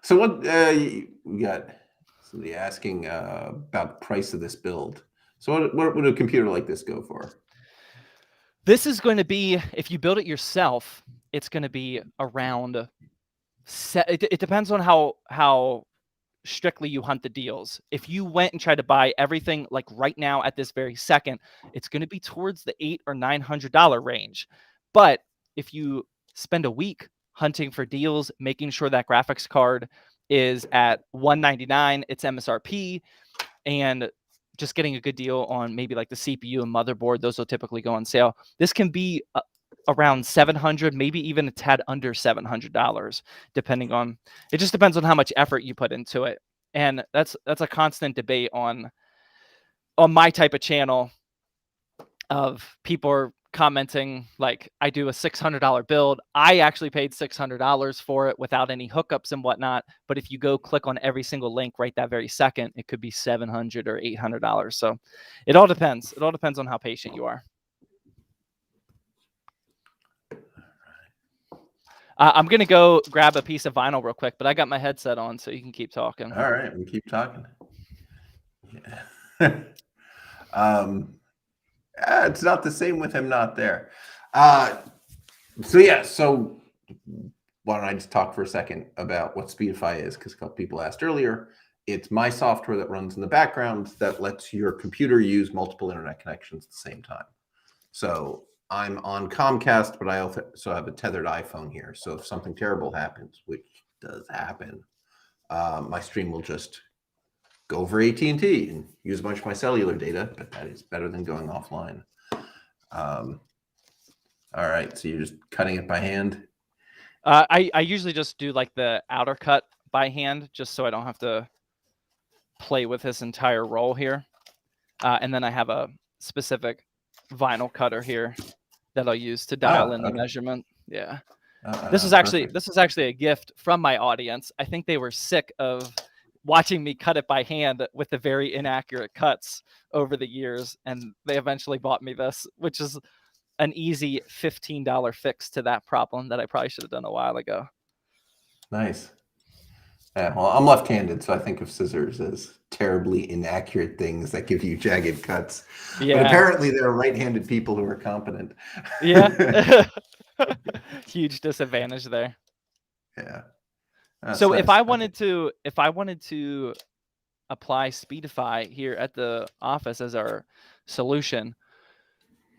So what we got somebody asking about the price of this build. So what would a computer like this go for? This is going to be, if you build it yourself, it's going to be around. It depends on how strictly you hunt the deals. If you went and tried to buy everything like right now at this very second, it's going to be towards the $800 or $900 range. But if you spend a week hunting for deals, making sure that graphics card is at $199, it's MSRP, and just getting a good deal on maybe like the CPU and motherboard, those will typically go on sale. This can be around $700, maybe even a tad under $700, depending on, it just depends on how much effort you put into it. And that's a constant debate on my type of channel, of people are commenting like, I do a $600 build. I actually paid $600 for it without any hookups and whatnot. But if you go click on every single link right that very second, it could be $700 or $800. So it all depends. It all depends on how patient you are. I'm going to go grab a piece of vinyl real quick, but I got my headset on, so you can keep talking. All right, we keep talking. Yeah. It's not the same with him not there. So why don't I just talk for a second about what Speedify is, because a couple people asked earlier. It's my software that runs in the background that lets your computer use multiple internet connections at the same time. So I'm on Comcast, but I also have a tethered iPhone here. So if something terrible happens, which does happen, my stream will just go over AT&T and use a bunch of my cellular data, but that is better than going offline. All right, so you're just cutting it by hand? I usually just do like the outer cut by hand, just so I don't have to play with this entire roll here. And then I have a specific vinyl cutter here that I'll use to dial in the measurement. Yeah. This is actually a gift from my audience. I think they were sick of watching me cut it by hand with the very inaccurate cuts over the years, and they eventually bought me this, which is an easy $15 fix to that problem that I probably should have done a while ago. Nice. Yeah, well, I'm left-handed, so I think of scissors as terribly inaccurate things that give you jagged cuts. Yeah. But apparently there are right-handed people who are competent. Yeah. Huge disadvantage there. Yeah. So nice. if I wanted to apply Speedify here at the office as our solution,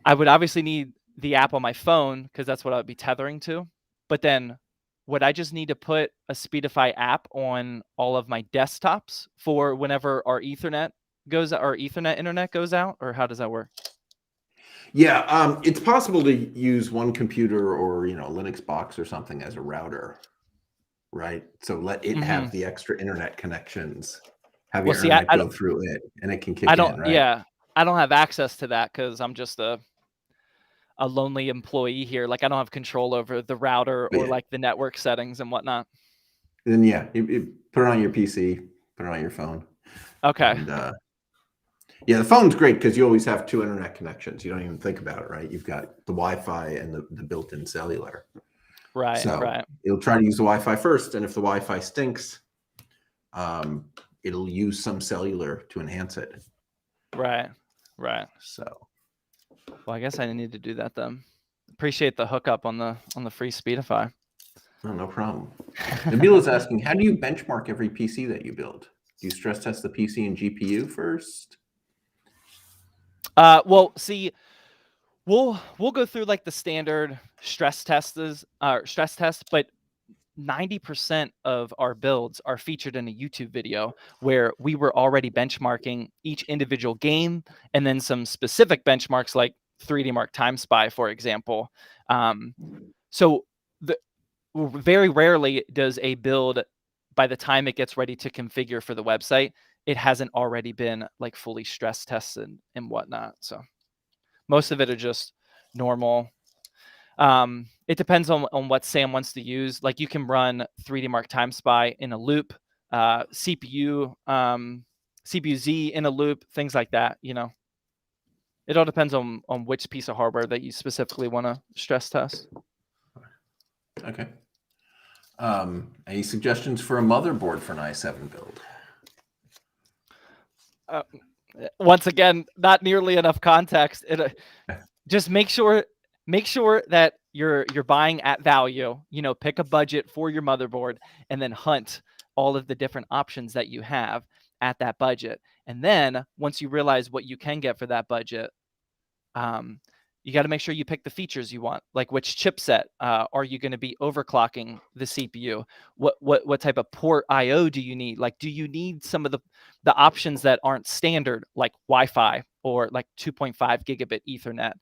I would obviously need the app on my phone, because that's what I would be tethering to. But then would I just need to put a Speedify app on all of my desktops for whenever our Ethernet internet goes out, or how does that work? Yeah, it's possible to use one computer or, a Linux box or something as a router, right? So let it have the extra internet connections. Have your internet go through it, and it can kick in, right? Yeah, I don't have access to that because I'm just a lonely employee here. Like, I don't have control over the router or like the network settings and whatnot. Then you put it on your PC, put it on your phone. Okay. And, yeah, the phone's great because you always have 2 internet connections. You don't even think about it, right? You've got the Wi-Fi and the built-in cellular. Right. So right. It'll try to use the Wi-Fi first, and if the Wi-Fi stinks, it'll use some cellular to enhance it. Right. Right. So. Well, I guess I need to do that then. Appreciate the hookup on the free Speedify. No problem. Nabila's asking, how do you benchmark every PC that you build? Do you stress test the PC and GPU first? Well, see, we'll go through like the standard stress test, but 90% of our builds are featured in a YouTube video where we were already benchmarking each individual game and then some specific benchmarks like 3D Mark Time Spy, for example. So very rarely does a build, by the time it gets ready to configure for the website, it hasn't already been like fully stress tested and whatnot. So most of it are just normal. It depends on what Sam wants to use. Like you can run 3D Mark Time Spy in a loop, CPU Z in a loop, things like that. It all depends on which piece of hardware that you specifically want to stress test. Okay. Any suggestions for a motherboard for an i7 build? Once again, not nearly enough context. Just make sure that you're buying at value. Pick a budget for your motherboard and then hunt all of the different options that you have at that budget. And then once you realize what you can get for that budget, you got to make sure you pick the features you want. Like which chipset are you going to be overclocking the CPU? What type of port I/O do you need? Like, do you need some of the options that aren't standard, like Wi-Fi or like 2.5 gigabit Ethernet?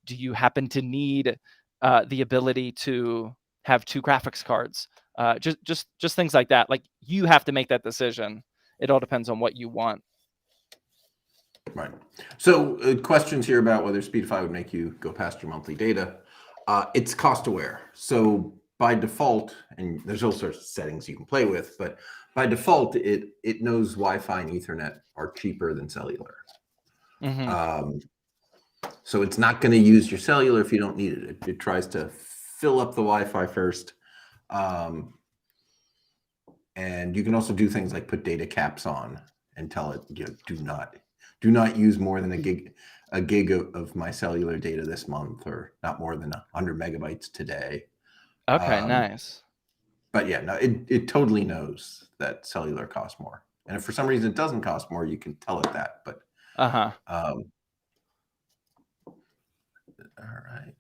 Do you happen to need the ability to have 2 graphics cards? Just things like that. Like you have to make that decision. It all depends on what you want. Right. So questions here about whether Speedify would make you go past your monthly data. It's cost aware. So by default, and there's all sorts of settings you can play with, but by default, it knows Wi-Fi and Ethernet are cheaper than cellular. Mm-hmm. So it's not going to use your cellular if you don't need it. It tries to fill up the Wi-Fi first. And you can also do things like put data caps on and tell it, do not use more than a gig of my cellular data this month, or not more than 100 megabytes today. Okay, nice. But yeah, no, it totally knows that cellular costs more. And if for some reason it doesn't cost more, you can tell it that. But all right.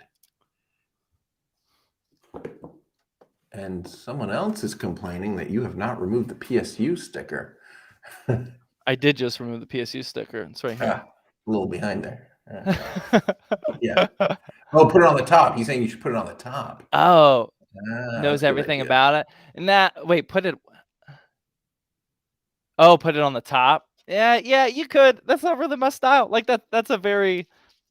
And someone else is complaining that you have not removed the PSU sticker. I did just remove the PSU sticker. It's right here. A little behind there. Yeah. Oh, put it on the top. He's saying you should put it on the top. Oh, knows everything about it. And wait, put it on the top. Yeah, you could. That's not really my style. Like that's a very,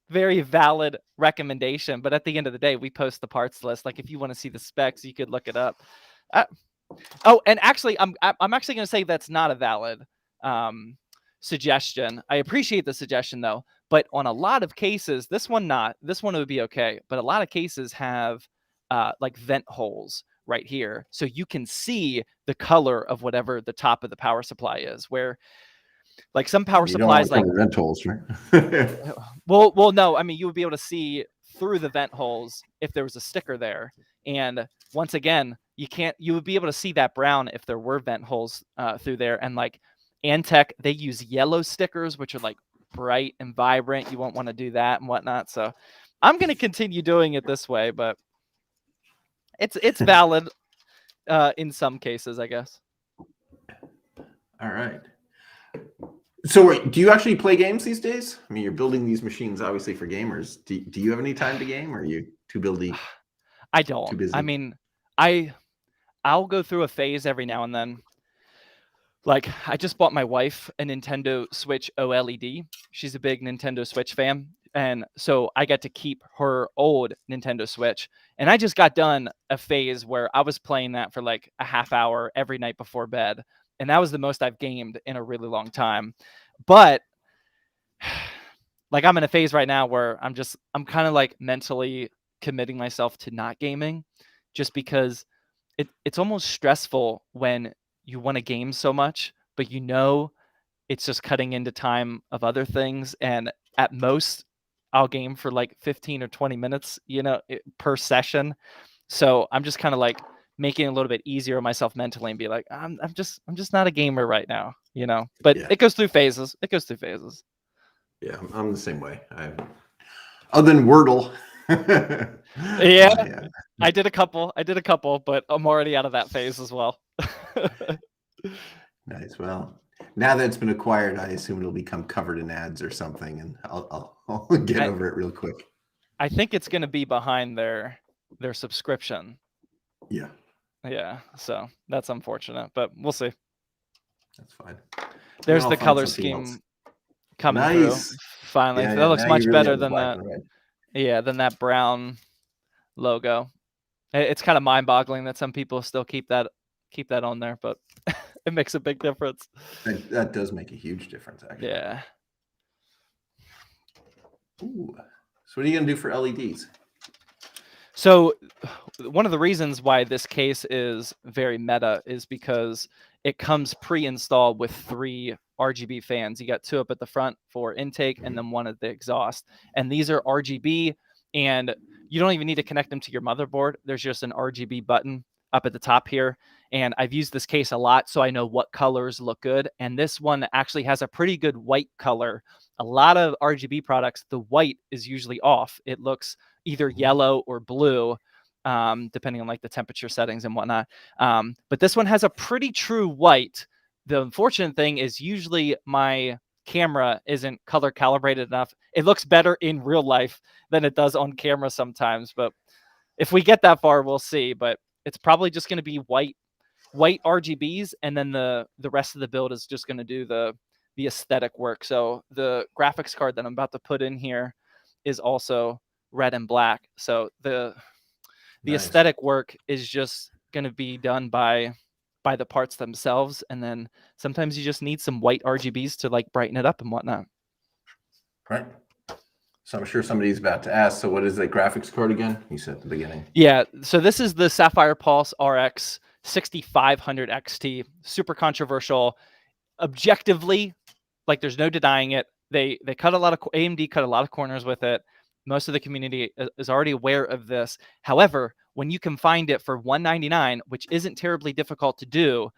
very valid recommendation. But at the end of the day, we post the parts list. Like if you want to see the specs, you could look it up. And actually, I'm actually going to say that's not a valid suggestion. I appreciate the suggestion though, but on a lot of cases, this one would be okay. But a lot of cases have like vent holes right here, so you can see the color of whatever the top of the power supply is. Where like some power supplies, like vent holes, right? well, no, I mean you would be able to see through the vent holes if there was a sticker there. And once again, you would be able to see that brown if there were vent holes through there. And like Antec, they use yellow stickers, which are like bright and vibrant. You won't want to do that and whatnot. So I'm going to continue doing it this way, but it's valid in some cases, I guess. All right. So wait, do you actually play games these days? I mean, you're building these machines obviously for gamers. Do you have any time to game, or are you too busy? I don't. Too busy? I mean, I'll go through a phase every now and then. Like I just bought my wife a Nintendo Switch OLED. She's a big Nintendo Switch fan. And so I got to keep her old Nintendo Switch. And I just got done a phase where I was playing that for like a half hour every night before bed. And that was the most I've gamed in a really long time. But like I'm in a phase right now where I'm kind of like mentally committing myself to not gaming, just because it's almost stressful when you want to game so much, but it's just cutting into time of other things. And at most I'll game for like 15 or 20 minutes, per session. So I'm just kind of like making it a little bit easier on myself mentally and be like, I'm just not a gamer right now, you know. But Yeah. it goes through phases. Yeah, I'm the same way. Other than Wordle. Yeah, I did a couple, but I'm already out of that phase as well. Nice. Well, now that it's been acquired, I assume it'll become covered in ads or something, and I'll get over it real quick. I think it's going to be behind their subscription. Yeah. Yeah, so that's unfortunate, but we'll see. That's fine. There's the color scheme coming through. Finally, Yeah, that looks much really better than that. Yeah, than that brown logo. It's kind of mind-boggling that some people still keep that on there, but it makes a big difference. That does make a huge difference, actually. Yeah. Ooh. So what are you gonna do for LEDs? So one of the reasons why this case is very meta is because it comes pre-installed with 3 RGB fans. You got 2 up at the front for intake and then 1 at the exhaust. And these are RGB, and you don't even need to connect them to your motherboard. There's just an RGB button up at the top here. And I've used this case a lot, so I know what colors look good. And this one actually has a pretty good white color. A lot of RGB products, the white is usually off. It looks either yellow or blue, depending on like the temperature settings and whatnot. But this one has a pretty true white. The unfortunate thing is usually my camera isn't color calibrated enough. It looks better in real life than it does on camera sometimes. But if we get that far, we'll see. But it's probably just going to be white RGBs, and then the rest of the build is just going to do the aesthetic work. So the graphics card that I'm about to put in here is also red and black. So the aesthetic work is just going to be done by the parts themselves, and then sometimes you just need some white RGBs to like brighten it up and whatnot. Right. So I'm sure somebody's about to ask, so what is the graphics card again? You said at the beginning. Yeah, so this is the Sapphire Pulse RX 6500 XT. Super controversial. Objectively, like there's no denying it. They cut a lot of AMD cut a lot of corners with it. Most of the community is already aware of this. However, when you can find it for $199, which isn't terribly difficult to do,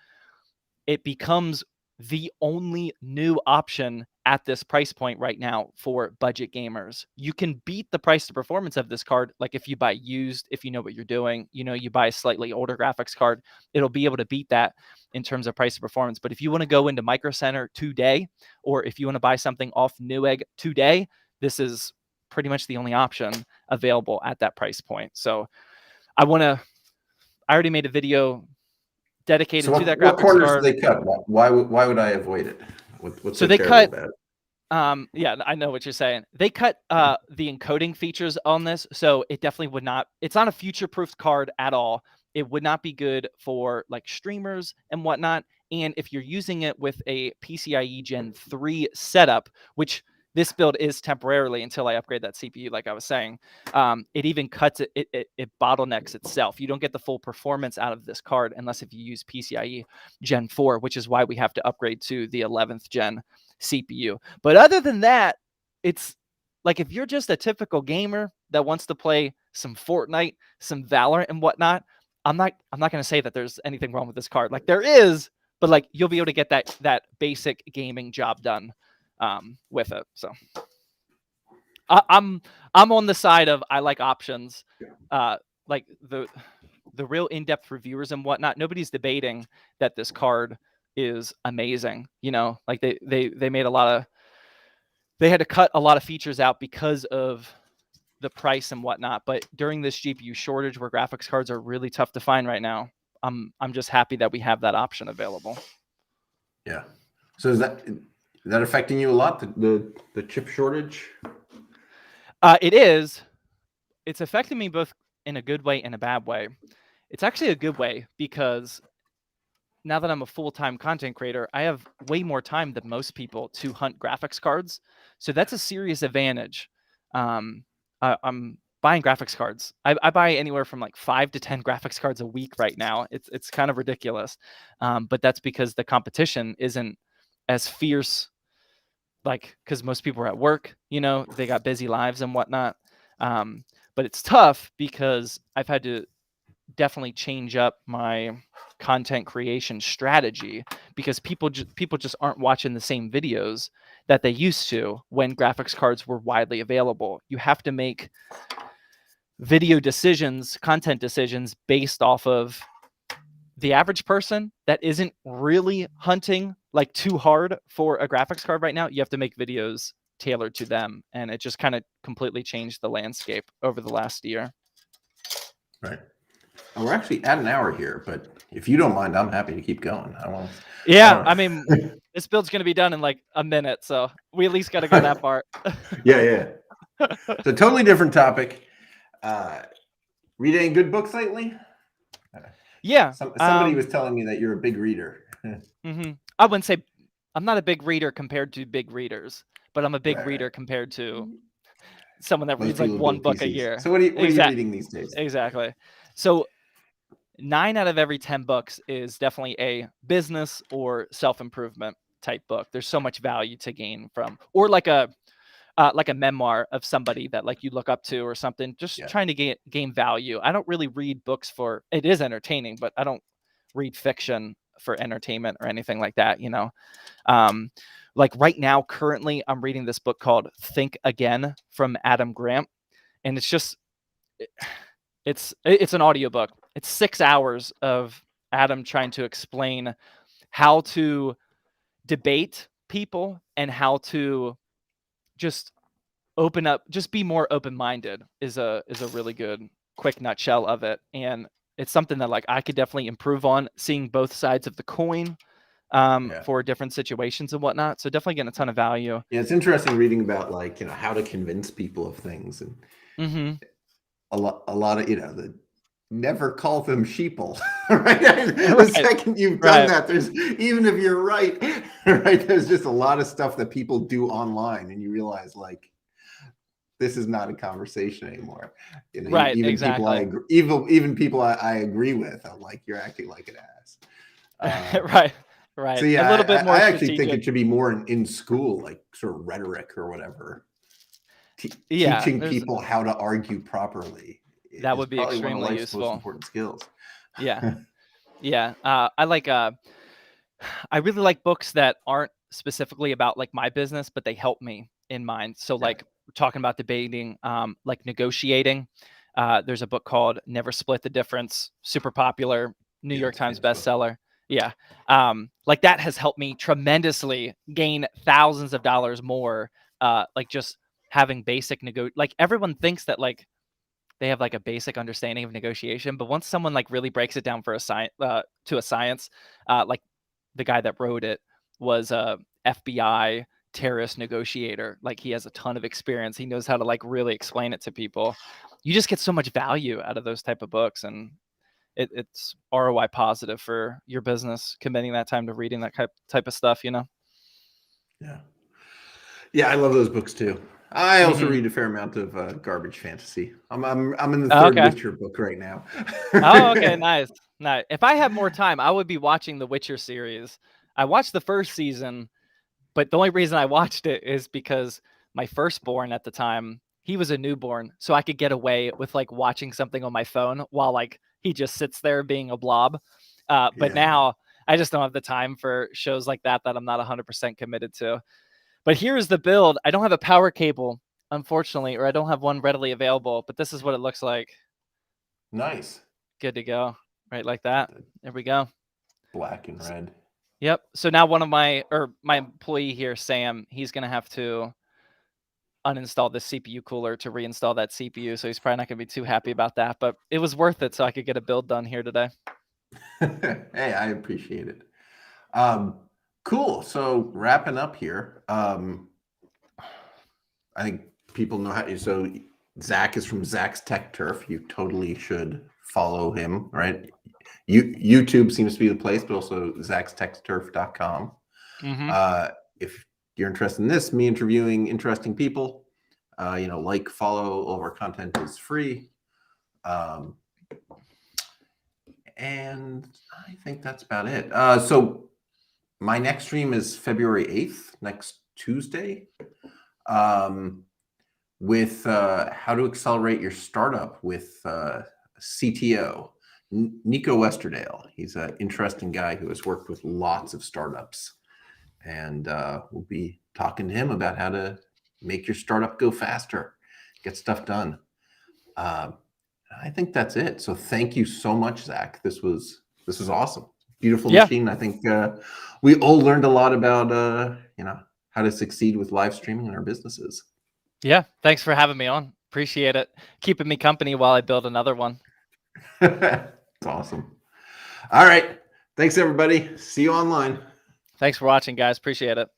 it becomes the only new option at this price point right now for budget gamers. You can beat the price to performance of this card. Like if you buy used, if you know what you're doing, you know, you buy a slightly older graphics card, it'll be able to beat that in terms of price to performance. But if you want to go into Micro Center today, or if you want to buy something off Newegg today, this is pretty much the only option available at that price point. So I already made a video dedicated to that graphics what corners card. do they cut? Why would I avoid it? What's so so they cut about it? Yeah, I know what you're saying. They cut the encoding features on this, so it definitely would not. It's not a future-proof card at all. It would not be good for like streamers and whatnot. And if you're using it with a PCIe Gen 3 setup, which this build is temporarily until I upgrade that CPU, like I was saying, it even cuts it. It bottlenecks itself. You don't get the full performance out of this card unless if you use PCIe Gen 4, which is why we have to upgrade to the 11th gen CPU. But other than that, it's like if you're just a typical gamer that wants to play some Fortnite, some Valorant and whatnot, I'm not going to say that there's anything wrong with this card. Like there is, but like you'll be able to get that basic gaming job done with it. So I'm on the side of I like options. Like the real in-depth reviewers and whatnot, nobody's debating that this card is amazing. You know, like they made they had to cut a lot of features out because of the price and whatnot. But during this GPU shortage where graphics cards are really tough to find right now, I'm just happy that we have that option available. Yeah. So is that affecting you a lot, the chip shortage? It is. It's affecting me both in a good way and a bad way. It's actually a good way because now that I'm a full-time content creator, I have way more time than most people to hunt graphics cards. So that's a serious advantage. I'm buying graphics cards. I buy anywhere from like 5 to 10 graphics cards a week right now. It's kind of ridiculous. But that's because the competition isn't as fierce, like because most people are at work, you know, they got busy lives and whatnot. But it's tough because I've had to definitely change up my content creation strategy, because people just aren't watching the same videos that they used to when graphics cards were widely available. You have to make video decisions, content decisions based off of the average person that isn't really hunting like too hard for a graphics card right now. You have to make videos tailored to them, and it just kind of completely changed the landscape over the last year. Right. Oh, we're actually at an hour here, but if you don't mind, I'm happy to keep going. I mean, this build's going to be done in like a minute, so we at least got to go that part. Yeah. It's a totally different topic. Read any good books lately? Yeah. Somebody was telling me that you're a big reader. I wouldn't say I'm not a big reader compared to big readers, but I'm a big reader compared to someone that reads like one book a year. So what are you reading these days? Exactly. So 9 out of every 10 books is definitely a business or self-improvement type book. There's so much value to gain from, or like a memoir of somebody that like you look up to or something, just trying to gain value. I don't really read books for, it is entertaining, but I don't read fiction for entertainment or anything like that, you know. Like right now, currently, I'm reading this book called Think Again from Adam Grant, and it's just it's an audiobook. It's 6 hours of Adam trying to explain how to debate people and how to just open up, just be more open-minded is a really good quick nutshell of it. And it's something that like I could definitely improve on, seeing both sides of the coin for different situations and whatnot. So definitely getting a ton of value. Yeah, it's interesting reading about like, you know, how to convince people of things, and a lot of, you know, the never call them sheeple, right? The second you've done that, there's, even if you're right, there's just a lot of stuff that people do online, and you realize like this is not a conversation anymore. You know, even people I agree, even people I agree with, I'm like, you're acting like an ass. Right. So yeah, a little bit more I actually think it should be more in school, like sort of rhetoric or whatever. Teaching people how to argue properly. That would be extremely useful. Most important skills. Yeah. I really like books that aren't specifically about like my business, but they help me in mind. So like talking about debating, like negotiating. There's a book called Never Split the Difference, super popular, New York Times bestseller. Yeah. Like that has helped me tremendously gain thousands of dollars more. Like just having basic like everyone thinks that like they have like a basic understanding of negotiation, but once someone like really breaks it down for a science, to a science, like the guy that wrote it was a FBI terrorist negotiator. Like he has a ton of experience. He knows how to like really explain it to people. You just get so much value out of those type of books, and it's ROI positive for your business, committing that time to reading that type of stuff, you know? Yeah, I love those books too. I also read a fair amount of garbage fantasy. I'm in the third Witcher book right now. Okay, nice. If I had more time, I would be watching the Witcher series. I watched the first season, but the only reason I watched it is because my firstborn at the time, he was a newborn, so I could get away with like watching something on my phone while like he just sits there being a blob. But now I just don't have the time for shows like that I'm not 100% committed to. But here's the build. I don't have a power cable, unfortunately, or I don't have one readily available, but this is what it looks like. Nice. Good to go. Right like that. There we go. Black and red. Yep. So now my employee here, Sam, he's going to have to uninstall the CPU cooler to reinstall that CPU. So he's probably not going to be too happy about that, but it was worth it so I could get a build done here today. Hey, I appreciate it. Cool. So wrapping up here, I think people know how to. So Zach is from Zach's Tech Turf. You totally should follow him, right? YouTube seems to be the place, but also Zach'sTechTurf.com. If you're interested in this, me interviewing interesting people, like, follow. All of our content is free. And I think that's about it. So my next stream is February 8th, next Tuesday, with how to accelerate your startup with CTO. Nico Westerdale. He's an interesting guy who has worked with lots of startups. And we'll be talking to him about how to make your startup go faster, get stuff done. I think that's it. So thank you so much, Zach. This was awesome. Beautiful machine. I think we all learned a lot about how to succeed with live streaming in our businesses. Yeah, thanks for having me on. Appreciate it. Keeping me company while I build another one. It's awesome. All right. Thanks, everybody. See you online. Thanks for watching, guys. Appreciate it.